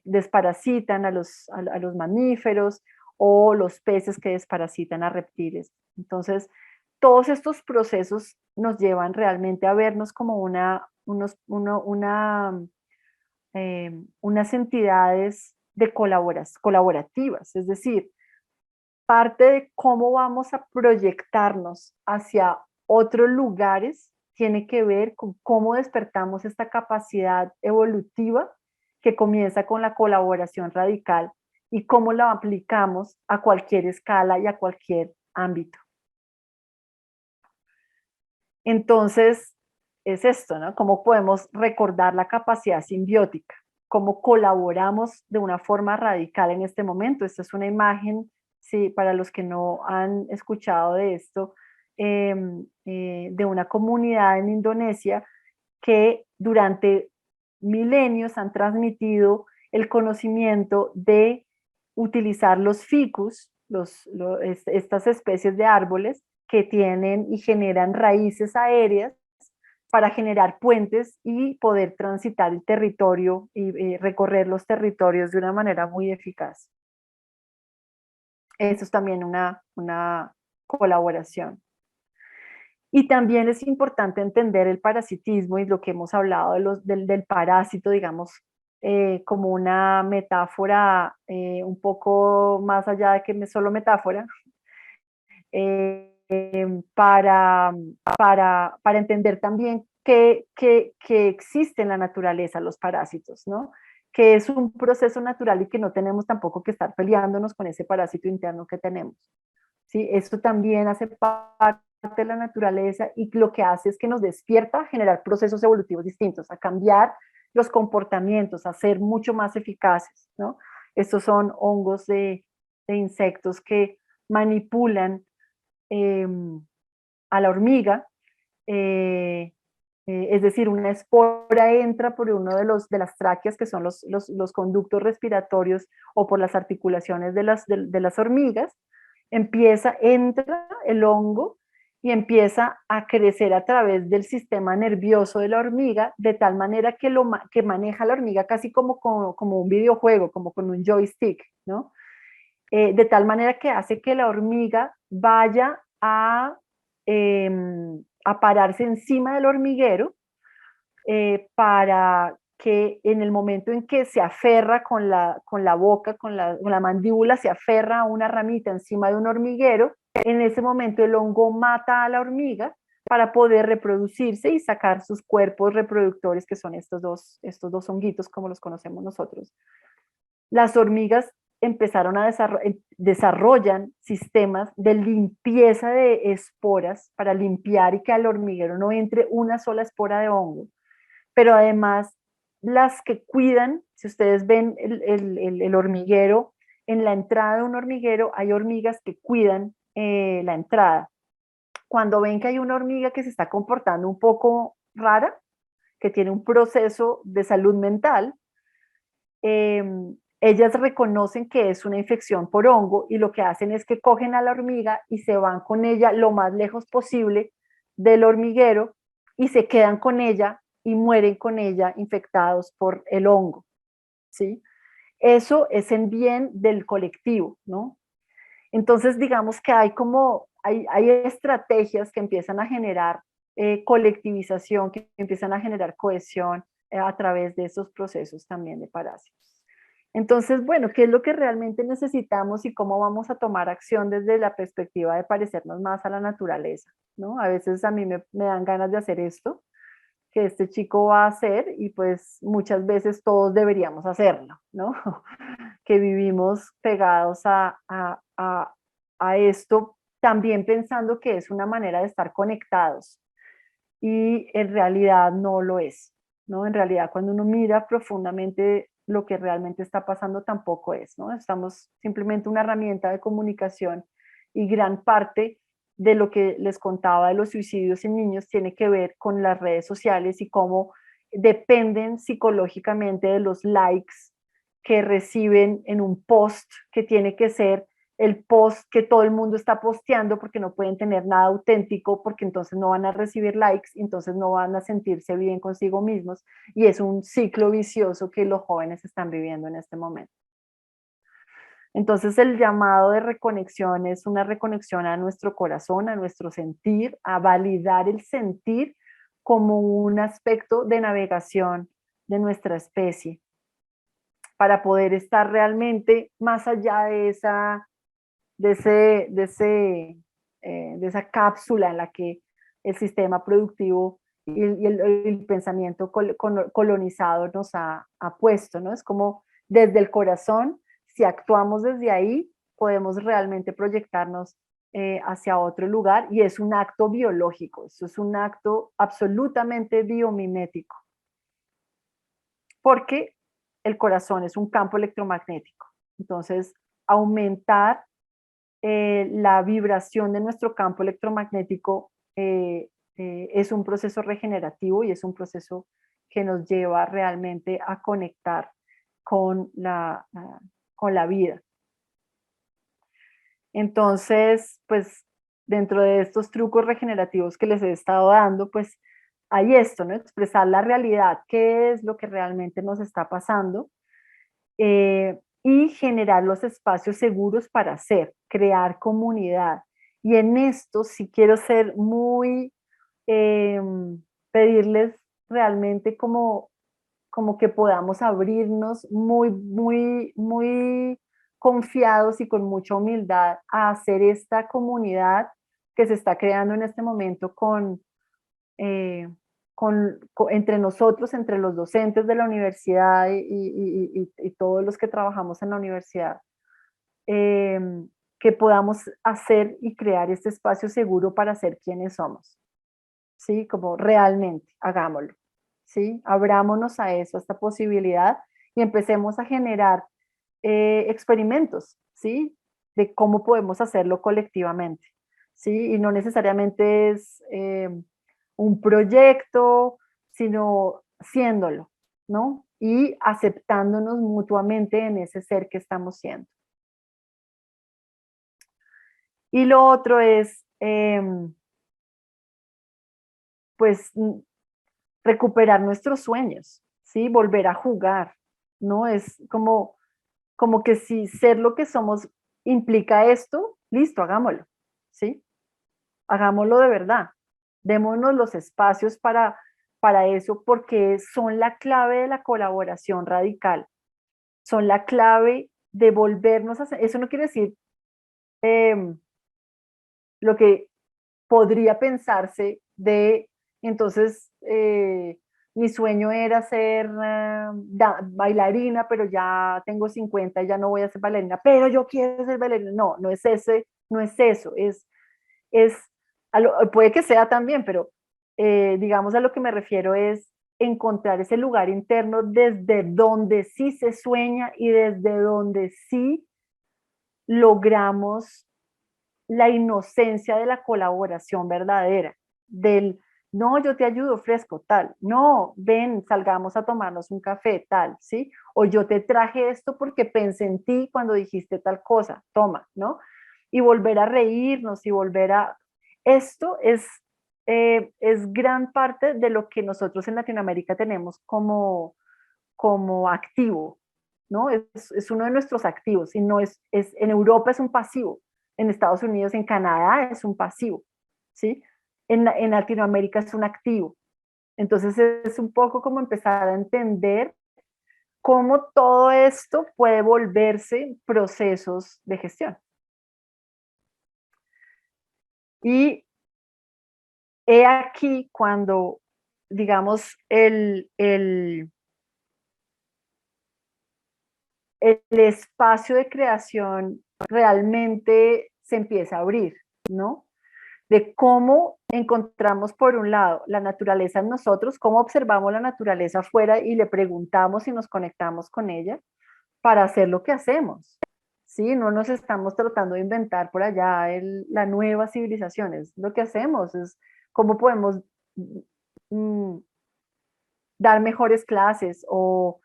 desparasitan a los mamíferos o los peces que desparasitan a reptiles. Entonces, todos estos procesos nos llevan realmente a vernos como unas entidades de colaborativas, es decir, parte de cómo vamos a proyectarnos hacia otros lugares tiene que ver con cómo despertamos esta capacidad evolutiva que comienza con la colaboración radical y cómo la aplicamos a cualquier escala y a cualquier ámbito. Entonces, es esto, ¿no? Cómo podemos recordar la capacidad simbiótica, cómo colaboramos de una forma radical en este momento. Esta es una imagen, sí, para los que no han escuchado de esto, de una comunidad en Indonesia que durante milenios han transmitido el conocimiento de utilizar los ficus, estas especies de árboles que tienen y generan raíces aéreas para generar puentes y poder transitar el territorio y recorrer los territorios de una manera muy eficaz. Eso es también una colaboración. Y también es importante entender el parasitismo y lo que hemos hablado del parásito, digamos, como una metáfora un poco más allá de que solo metáfora, para entender también que existe en la naturaleza los parásitos, ¿no? Que es un proceso natural y que no tenemos tampoco que estar peleándonos con ese parásito interno que tenemos. ¿Sí? Esto también hace parte de la naturaleza y lo que hace es que nos despierta a generar procesos evolutivos distintos, a cambiar los comportamientos, a ser mucho más eficaces, ¿no? Estos son hongos de insectos que manipulan a la hormiga, es decir, una espora entra por uno de las tráqueas, que son los conductos respiratorios, o por las articulaciones de las hormigas, entra el hongo y empieza a crecer a través del sistema nervioso de la hormiga, de tal manera que maneja la hormiga casi como un videojuego, como con un joystick, ¿no? De tal manera que hace que la hormiga vaya a pararse encima del hormiguero para que en el momento en que se aferra con la boca, con la mandíbula, se aferra a una ramita encima de un hormiguero, en ese momento el hongo mata a la hormiga para poder reproducirse y sacar sus cuerpos reproductores, que son estos dos honguitos como los conocemos nosotros. Las hormigas empezaron a desarrollan sistemas de limpieza de esporas para limpiar y que al hormiguero no entre una sola espora de hongo. Pero además, las que cuidan, si ustedes ven el hormiguero, en la entrada de un hormiguero hay hormigas que cuidan la entrada. Cuando ven que hay una hormiga que se está comportando un poco rara, que tiene un proceso de salud mental, ellas reconocen que es una infección por hongo y lo que hacen es que cogen a la hormiga y se van con ella lo más lejos posible del hormiguero y se quedan con ella y mueren con ella infectados por el hongo, ¿sí? Eso es en bien del colectivo, ¿no? Entonces, digamos que hay estrategias que empiezan a generar colectivización, que empiezan a generar cohesión a través de esos procesos también de parásitos. Entonces, bueno, ¿qué es lo que realmente necesitamos y cómo vamos a tomar acción desde la perspectiva de parecernos más a la naturaleza, ¿no? A veces a mí me dan ganas de hacer esto, que este chico va a hacer, y pues muchas veces todos deberíamos hacerlo, ¿no? Que vivimos pegados a a esto también pensando que es una manera de estar conectados y en realidad no lo es, ¿no? En realidad cuando uno mira profundamente lo que realmente está pasando tampoco es, ¿no? Estamos simplemente una herramienta de comunicación y gran parte de lo que les contaba de los suicidios en niños tiene que ver con las redes sociales y cómo dependen psicológicamente de los likes que reciben en un post que tiene que ser el post que todo el mundo está posteando porque no pueden tener nada auténtico, porque entonces no van a recibir likes, entonces no van a sentirse bien consigo mismos y es un ciclo vicioso que los jóvenes están viviendo en este momento. Entonces el llamado de reconexión es una reconexión a nuestro corazón, a nuestro sentir, a validar el sentir como un aspecto de navegación de nuestra especie, para poder estar realmente más allá de esa, de esa cápsula en la que el sistema productivo y el pensamiento colonizado nos ha puesto, ¿no? Es como desde el corazón, si actuamos desde ahí, podemos realmente proyectarnos hacia otro lugar y es un acto biológico, eso es un acto absolutamente biomimético, porque el corazón es un campo electromagnético. Entonces, aumentar la vibración de nuestro campo electromagnético es un proceso regenerativo y es un proceso que nos lleva realmente a conectar con con la vida. Entonces, pues dentro de estos trucos regenerativos que les he estado dando, pues hay esto, ¿no? Expresar la realidad, qué es lo que realmente nos está pasando, y generar los espacios seguros para hacer, crear comunidad. Y en esto sí quiero ser muy, eh, pedirles realmente como que podamos abrirnos muy confiados y con mucha humildad a hacer esta comunidad que se está creando en este momento eh, entre nosotros, entre los docentes de la universidad y todos los que trabajamos en la universidad, eh, que podamos hacer y crear este espacio seguro para ser quienes somos, ¿sí? Como realmente, hagámoslo, ¿sí? Abrámonos a eso, a esta posibilidad y empecemos a generar experimentos, ¿sí? De cómo podemos hacerlo colectivamente, ¿sí? Y no necesariamente es un proyecto, sino siéndolo, ¿no? Y aceptándonos mutuamente en ese ser que estamos siendo. Y lo otro es, pues, recuperar nuestros sueños, ¿sí? Volver a jugar, ¿no? Es como que si ser lo que somos implica esto, listo, hagámoslo, ¿sí? Hagámoslo de verdad. Démonos los espacios para eso porque son la clave de la colaboración radical, son la clave de volvernos a hacer. Eso no quiere decir eh, lo que podría pensarse de, entonces, mi sueño era ser bailarina, pero ya tengo 50 y ya no voy a ser bailarina, pero yo quiero ser bailarina. No, no es ese, no es eso, es puede que sea también, pero digamos a lo que me refiero es encontrar ese lugar interno desde donde sí se sueña y desde donde sí logramos la inocencia de la colaboración verdadera, del no, yo te ayudo, ofrezco tal, no, ven, salgamos a tomarnos un café, tal, ¿sí? O yo te traje esto porque pensé en ti cuando dijiste tal cosa, toma, ¿no? Y volver a reírnos y volver a... Esto es gran parte de lo que nosotros en Latinoamérica tenemos como activo, ¿no? Es uno de nuestros activos y no en Europa es un pasivo, en Estados Unidos, en Canadá es un pasivo, ¿sí? En Latinoamérica es un activo. Entonces es un poco como empezar a entender cómo todo esto puede volverse procesos de gestión. Y he aquí cuando, digamos, el espacio de creación realmente se empieza a abrir, ¿no? De cómo encontramos por un lado la naturaleza en nosotros, cómo observamos la naturaleza afuera y le preguntamos y nos conectamos con ella para hacer lo que hacemos. ¿Sí? No nos estamos tratando de inventar por allá la nueva civilización, es lo que hacemos, es cómo podemos dar mejores clases o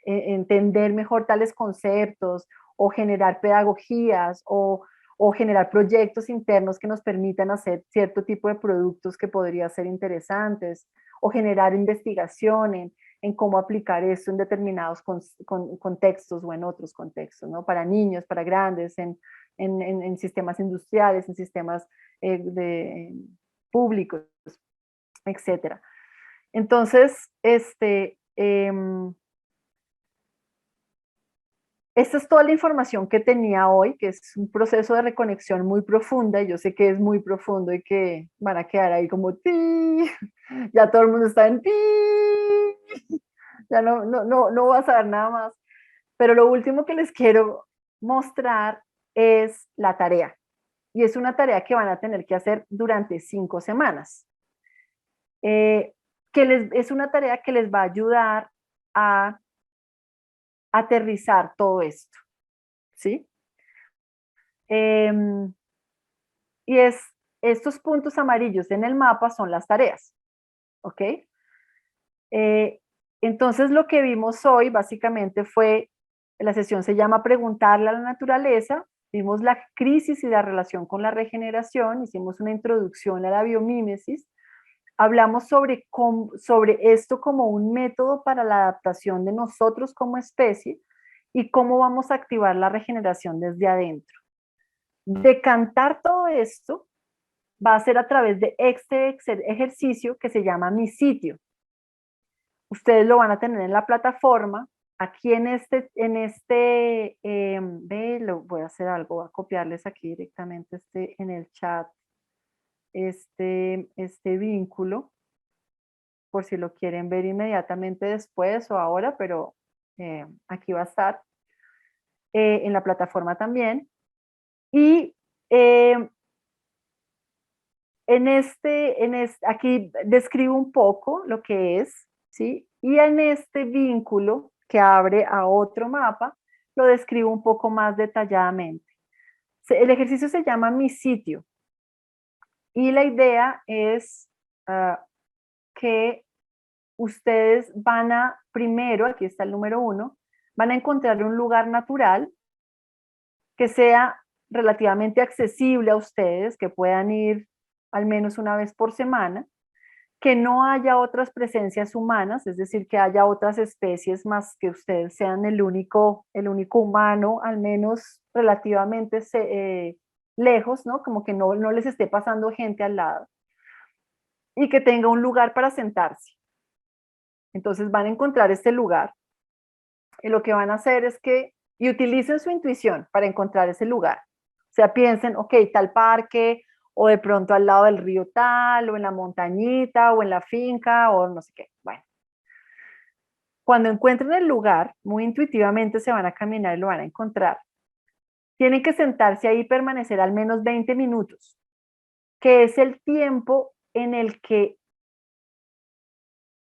entender mejor tales conceptos o generar pedagogías o generar proyectos internos que nos permitan hacer cierto tipo de productos que podrían ser interesantes o generar investigación en cómo aplicar eso en determinados contextos o en otros contextos, ¿no? Para niños, para grandes, en sistemas industriales, en sistemas públicos, etcétera. Entonces, esta es toda la información que tenía hoy, que es un proceso de reconexión muy profunda, y yo sé que es muy profundo y que van a quedar ahí como ¡pi! Ya todo el mundo está en ¡pi! Ya no vas a ver nada más. Pero lo último que les quiero mostrar es la tarea. Y es una tarea que van a tener que hacer durante 5 semanas. Es una tarea que les va a ayudar a aterrizar todo esto, ¿sí? Y estos puntos amarillos en el mapa son las tareas, ¿ok? Entonces lo que vimos hoy básicamente fue, la sesión se llama Preguntarle a la naturaleza, vimos la crisis y la relación con la regeneración, hicimos una introducción a la biomímesis, hablamos sobre esto como un método para la adaptación de nosotros como especie y cómo vamos a activar la regeneración desde adentro. Decantar todo esto va a ser a través de este ejercicio que se llama Mi Sitio. Ustedes lo van a tener en la plataforma. Aquí voy a hacer algo, voy a copiarles aquí directamente en el chat este vínculo, por si lo quieren ver inmediatamente después o ahora, pero aquí va a estar en la plataforma también. Y aquí describo un poco lo que es, ¿sí? Y en este vínculo que abre a otro mapa, lo describo un poco más detalladamente. El ejercicio se llama Mi Sitio. Y la idea es que ustedes van a, primero, aquí está el número 1, van a encontrar un lugar natural que sea relativamente accesible a ustedes, que puedan ir al menos una vez por semana, que no haya otras presencias humanas, es decir, que haya otras especies más que ustedes sean el único humano, al menos relativamente lejos, ¿no? Como que no les esté pasando gente al lado. Y que tenga un lugar para sentarse. Entonces van a encontrar este lugar. Y lo que van a hacer es que, y utilicen su intuición para encontrar ese lugar. O sea, piensen, ok, tal parque, o de pronto al lado del río tal, o en la montañita, o en la finca, o no sé qué. Bueno. Cuando encuentren el lugar, muy intuitivamente se van a caminar y lo van a encontrar. Tienen que sentarse ahí y permanecer al menos 20 minutos, que es el tiempo en el que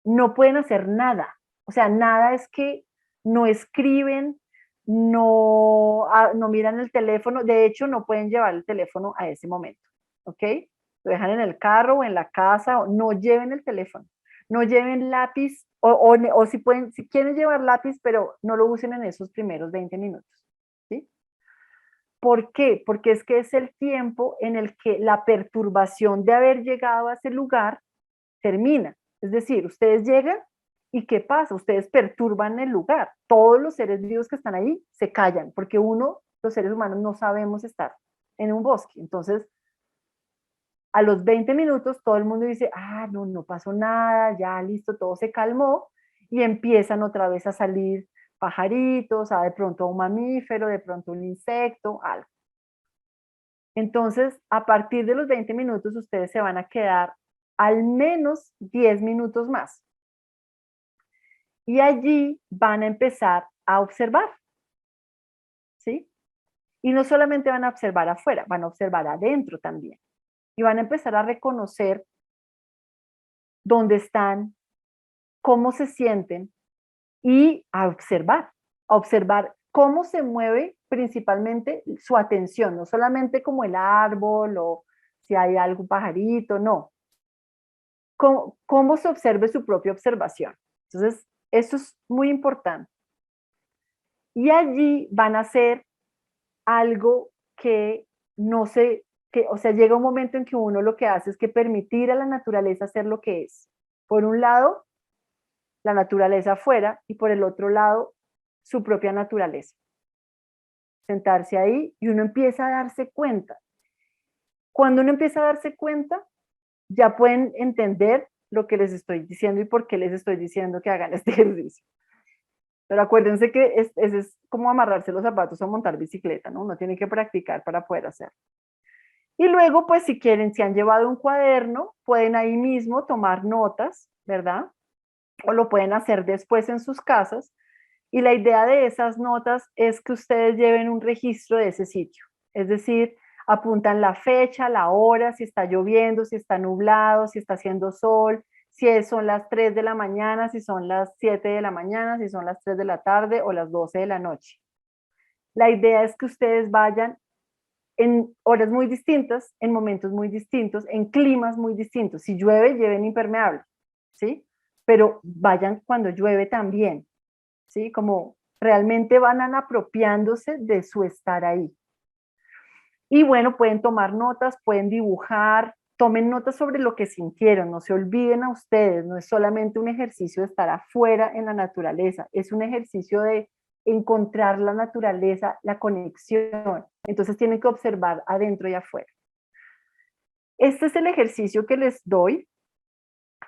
no pueden hacer nada. O sea, nada es que no escriben, no miran el teléfono, de hecho no pueden llevar el teléfono a ese momento, ¿ok? Lo dejan en el carro o en la casa, no lleven el teléfono, no lleven lápiz, o si quieren llevar lápiz, pero no lo usen en esos primeros 20 minutos, ¿sí? ¿Por qué? Porque es que es el tiempo en el que la perturbación de haber llegado a ese lugar termina. Es decir, ustedes llegan y ¿qué pasa? Ustedes perturban el lugar. Todos los seres vivos que están ahí se callan porque los seres humanos no sabemos estar en un bosque. Entonces, a los 20 minutos todo el mundo dice, no pasó nada, ya listo, todo se calmó y empiezan otra vez a salir pajaritos, de pronto un mamífero, de pronto un insecto, algo. Entonces, a partir de los 20 minutos ustedes se van a quedar al menos 10 minutos más. Y allí van a empezar a observar, ¿sí? Y no solamente van a observar afuera, van a observar adentro también. Y van a empezar a reconocer dónde están, cómo se sienten y a observar cómo se mueve principalmente su atención, no solamente como el árbol o si hay algún pajarito, no. Cómo se observe su propia observación. Entonces, eso es muy importante. Y allí van a hacer algo que no se, que, o sea, llega un momento en que uno lo que hace es que permitir a la naturaleza ser lo que es. Por un lado, la naturaleza afuera y por el otro lado, su propia naturaleza. Sentarse ahí y uno empieza a darse cuenta. Cuando uno empieza a darse cuenta, ya pueden entender lo que les estoy diciendo y por qué les estoy diciendo que hagan este ejercicio. Pero acuérdense que es como amarrarse los zapatos o montar bicicleta, ¿no? Uno tiene que practicar para poder hacerlo. Y luego, pues si quieren, si han llevado un cuaderno, pueden ahí mismo tomar notas, ¿verdad? O lo pueden hacer después en sus casas. Y la idea de esas notas es que ustedes lleven un registro de ese sitio. Es decir, apuntan la fecha, la hora, si está lloviendo, si está nublado, si está haciendo sol, si son las 3 de la mañana, si son las 7 de la mañana, si son las 3 de la tarde o las 12 de la noche. La idea es que ustedes vayan en horas muy distintas, en momentos muy distintos, en climas muy distintos. Si llueve, lleven impermeable, ¿sí? Pero vayan cuando llueve también, ¿sí? Como realmente van apropiándose de su estar ahí. Y bueno, pueden tomar notas, pueden dibujar, tomen notas sobre lo que sintieron, no se olviden a ustedes, no es solamente un ejercicio de estar afuera en la naturaleza, es un ejercicio de encontrar la naturaleza, la conexión. Entonces tienen que observar adentro y afuera. Este es el ejercicio que les doy.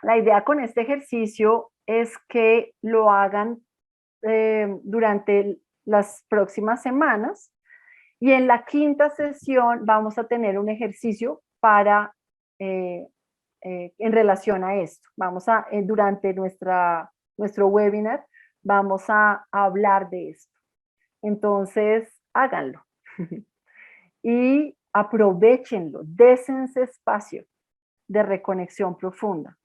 La idea con este ejercicio es que lo hagan durante las próximas semanas y en la quinta sesión vamos a tener un ejercicio para en relación a esto. Vamos a, durante nuestro webinar, vamos a hablar de esto. Entonces, háganlo. Y aprovechenlo, désense espacio de reconexión profunda,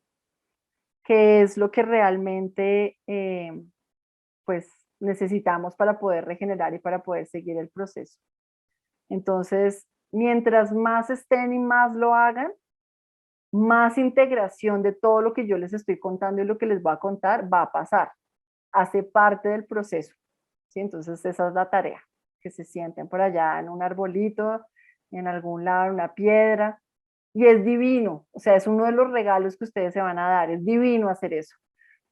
que es lo que realmente pues necesitamos para poder regenerar y para poder seguir el proceso. Entonces, mientras más estén y más lo hagan, más integración de todo lo que yo les estoy contando y lo que les voy a contar va a pasar. Hace parte del proceso. ¿Sí? Entonces, esa es la tarea. Que se sienten por allá en un arbolito, en algún lado, en una piedra. Y es divino. O sea, es uno de los regalos que ustedes se van a dar. Es divino hacer eso.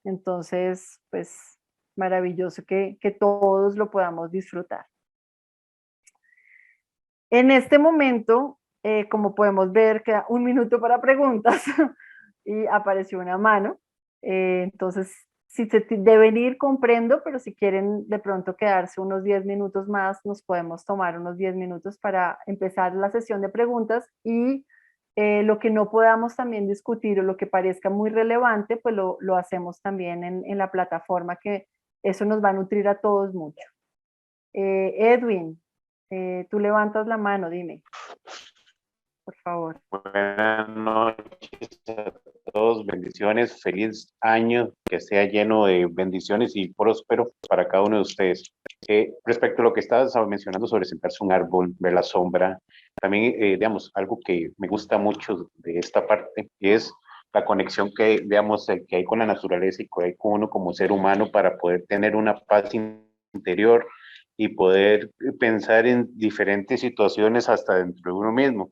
Entonces, pues, maravilloso que todos lo podamos disfrutar. En este momento, como podemos ver, queda un minuto para preguntas y apareció una mano. Entonces, si se deben ir, comprendo, pero si quieren de pronto quedarse unos 10 minutos más, nos podemos tomar unos 10 minutos para empezar la sesión de preguntas y lo que no podamos también discutir o lo que parezca muy relevante, pues lo hacemos también en la plataforma, que eso nos va a nutrir a todos mucho. Edwin, tú levantas la mano, dime, por favor. Buenas noches a todos, bendiciones, feliz año, que sea lleno de bendiciones y próspero para cada uno de ustedes. Respecto a lo que estabas mencionando sobre sentarse un árbol, ver la sombra, también, digamos, algo que me gusta mucho de esta parte es la conexión que, digamos, que hay con la naturaleza y que hay con uno como ser humano para poder tener una paz interior y poder pensar en diferentes situaciones hasta dentro de uno mismo.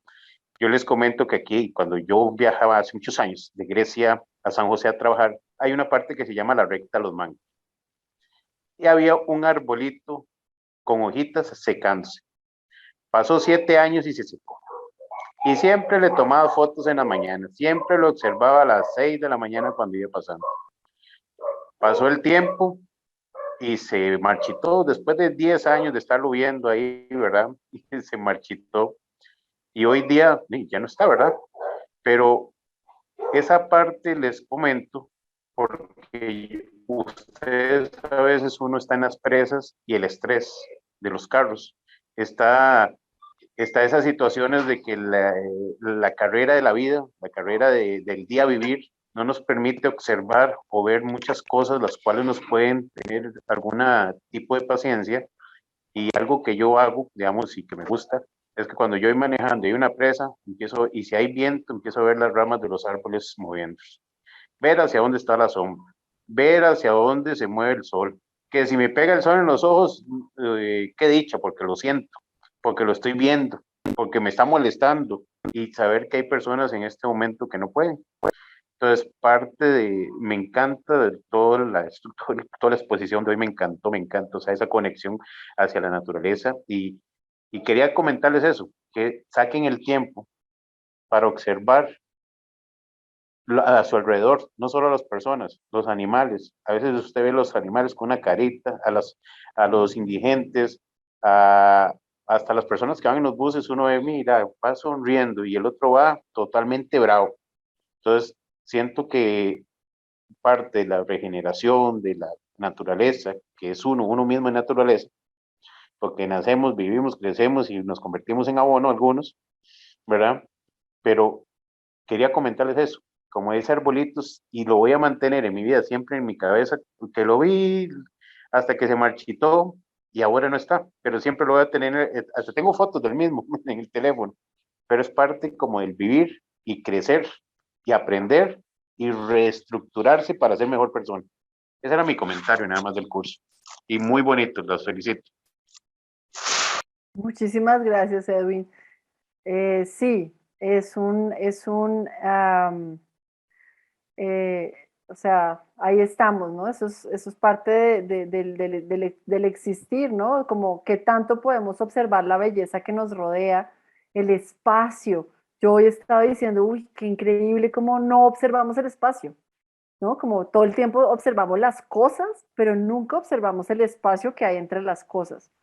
Yo les comento que aquí, cuando yo viajaba hace muchos años de Grecia a San José a trabajar, hay una parte que se llama la Recta de los Mangos. Y había un arbolito con hojitas secándose. Pasó 7 años y se secó. Y siempre le tomaba fotos en la mañana. Siempre lo observaba a las 6 de la mañana cuando iba pasando. Pasó el tiempo y se marchitó. Después de 10 años de estarlo viendo ahí, ¿verdad? Y se marchitó. Y hoy día ya no está, ¿verdad? Pero esa parte les comento porque ustedes a veces uno está en las presas y el estrés de los carros está esas situaciones de que la carrera de la vida, la carrera del día a vivir, no nos permite observar o ver muchas cosas las cuales nos pueden tener algún tipo de paciencia. Y algo que yo hago, digamos, y que me gusta, es que cuando yo voy manejando y hay una presa, y si hay viento, empiezo a ver las ramas de los árboles moviéndose, ver hacia dónde está la sombra, ver hacia dónde se mueve el sol, que si me pega el sol en los ojos, qué dicha, porque lo siento, porque lo estoy viendo, porque me está molestando, y saber que hay personas en este momento que no pueden. Entonces, me encanta de toda la exposición de hoy, me encanta, o sea, esa conexión hacia la naturaleza, y quería comentarles eso, que saquen el tiempo para observar a su alrededor, no solo a las personas, los animales. A veces usted ve los animales con una carita, a los indigentes, hasta las personas que van en los buses, uno ve, mira, va sonriendo y el otro va totalmente bravo. Entonces, siento que parte de la regeneración de la naturaleza, que es uno mismo en naturaleza, porque nacemos, vivimos, crecemos y nos convertimos en abono algunos, ¿verdad? Pero quería comentarles eso, como ese arbolitos, y lo voy a mantener en mi vida, siempre en mi cabeza, porque lo vi hasta que se marchitó y ahora no está, pero siempre lo voy a tener, hasta tengo fotos del mismo en el teléfono, pero es parte como del vivir y crecer y aprender y reestructurarse para ser mejor persona. Ese era mi comentario nada más del curso. Y muy bonito, los felicito. Muchísimas gracias, Edwin. Sí, o sea, ahí estamos, ¿no? Eso es parte del existir, ¿no? Como que tanto podemos observar la belleza que nos rodea, el espacio. Yo hoy estaba diciendo, uy, qué increíble cómo no observamos el espacio, ¿no? Como todo el tiempo observamos las cosas, pero nunca observamos el espacio que hay entre las cosas.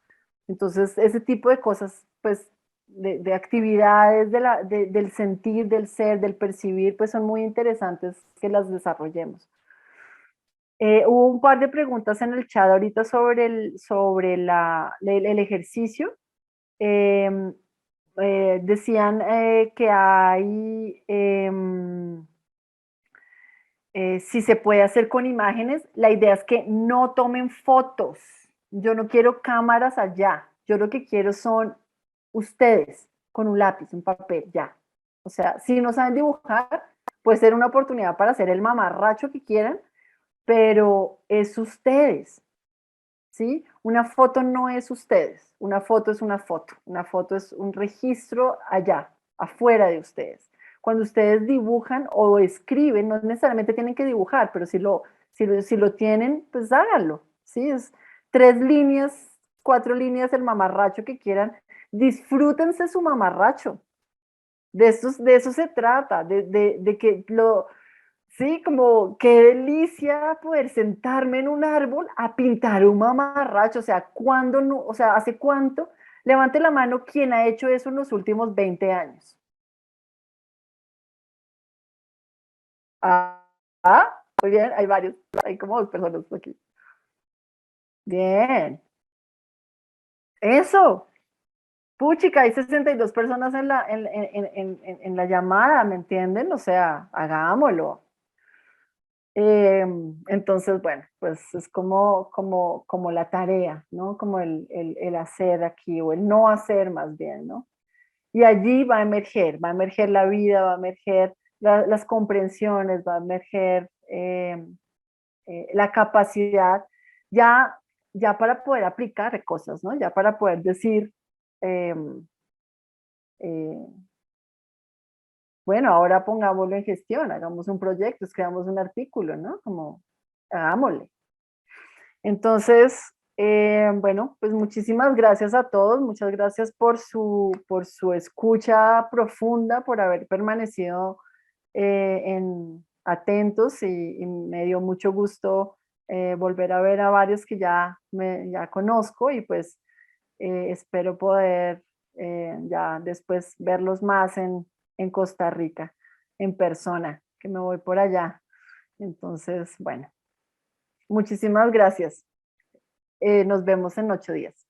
Entonces, ese tipo de cosas, pues, de actividades del sentir, del ser, del percibir, pues son muy interesantes que las desarrollemos. Hubo un par de preguntas en el chat ahorita sobre el ejercicio. Eh, Decían que hay, si se puede hacer con imágenes, la idea es que no tomen fotos. Yo no quiero cámaras allá. Yo lo que quiero son ustedes con un lápiz, un papel, ya. O sea, si no saben dibujar, puede ser una oportunidad para hacer el mamarracho que quieran, pero es ustedes, ¿sí? Una foto no es ustedes, una foto es una foto es un registro allá, afuera de ustedes. Cuando ustedes dibujan o escriben, no necesariamente tienen que dibujar, pero si lo tienen, pues háganlo, ¿sí? Es 3 líneas, 4 líneas, el mamarracho que quieran, disfrútense su mamarracho. De eso se trata, de que sí, como qué delicia poder sentarme en un árbol a pintar un mamarracho. O sea, ¿cuándo no? O sea, ¿hace cuánto? Levante la mano quien ha hecho eso en los últimos 20 años. Ah, muy bien, hay varios, hay como 2 personas aquí. Bien, eso. Puchica, hay 62 personas en la llamada, ¿me entienden? O sea, hagámoslo. Entonces, bueno, pues es como la tarea, ¿no? Como el hacer aquí, o el no hacer más bien, ¿no? Y allí va a emerger la vida, va a emerger las comprensiones, va a emerger la capacidad ya, ya para poder aplicar cosas, ¿no? Ya para poder decir, eh, eh, bueno, ahora pongámoslo en gestión, hagamos un proyecto, escribamos un artículo, ¿no? Como, hagámosle. Entonces, bueno, pues muchísimas gracias a todos, muchas gracias por su escucha profunda, por haber permanecido atentos, y me dio mucho gusto volver a ver a varios que ya conozco, y pues espero poder ya después verlos más en Costa Rica, en persona, que me voy por allá. Entonces, bueno, muchísimas gracias. Nos vemos en 8 días.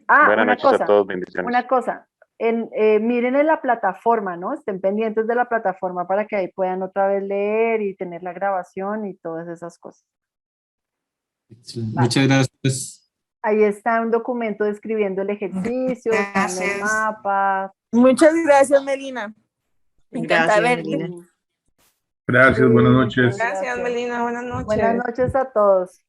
Buenas una noches a cosa, todos, bendiciones. una cosa. Miren en la plataforma, ¿no? Estén pendientes de la plataforma para que ahí puedan otra vez leer y tener la grabación y todas esas cosas. Muchas gracias. Ahí está un documento describiendo el ejercicio, están los Gracias. mapas. Muchas gracias, Melina. Me encanta Gracias, verte. Melina. Gracias, buenas noches. Gracias, Melina. Buenas noches. Buenas noches a todos.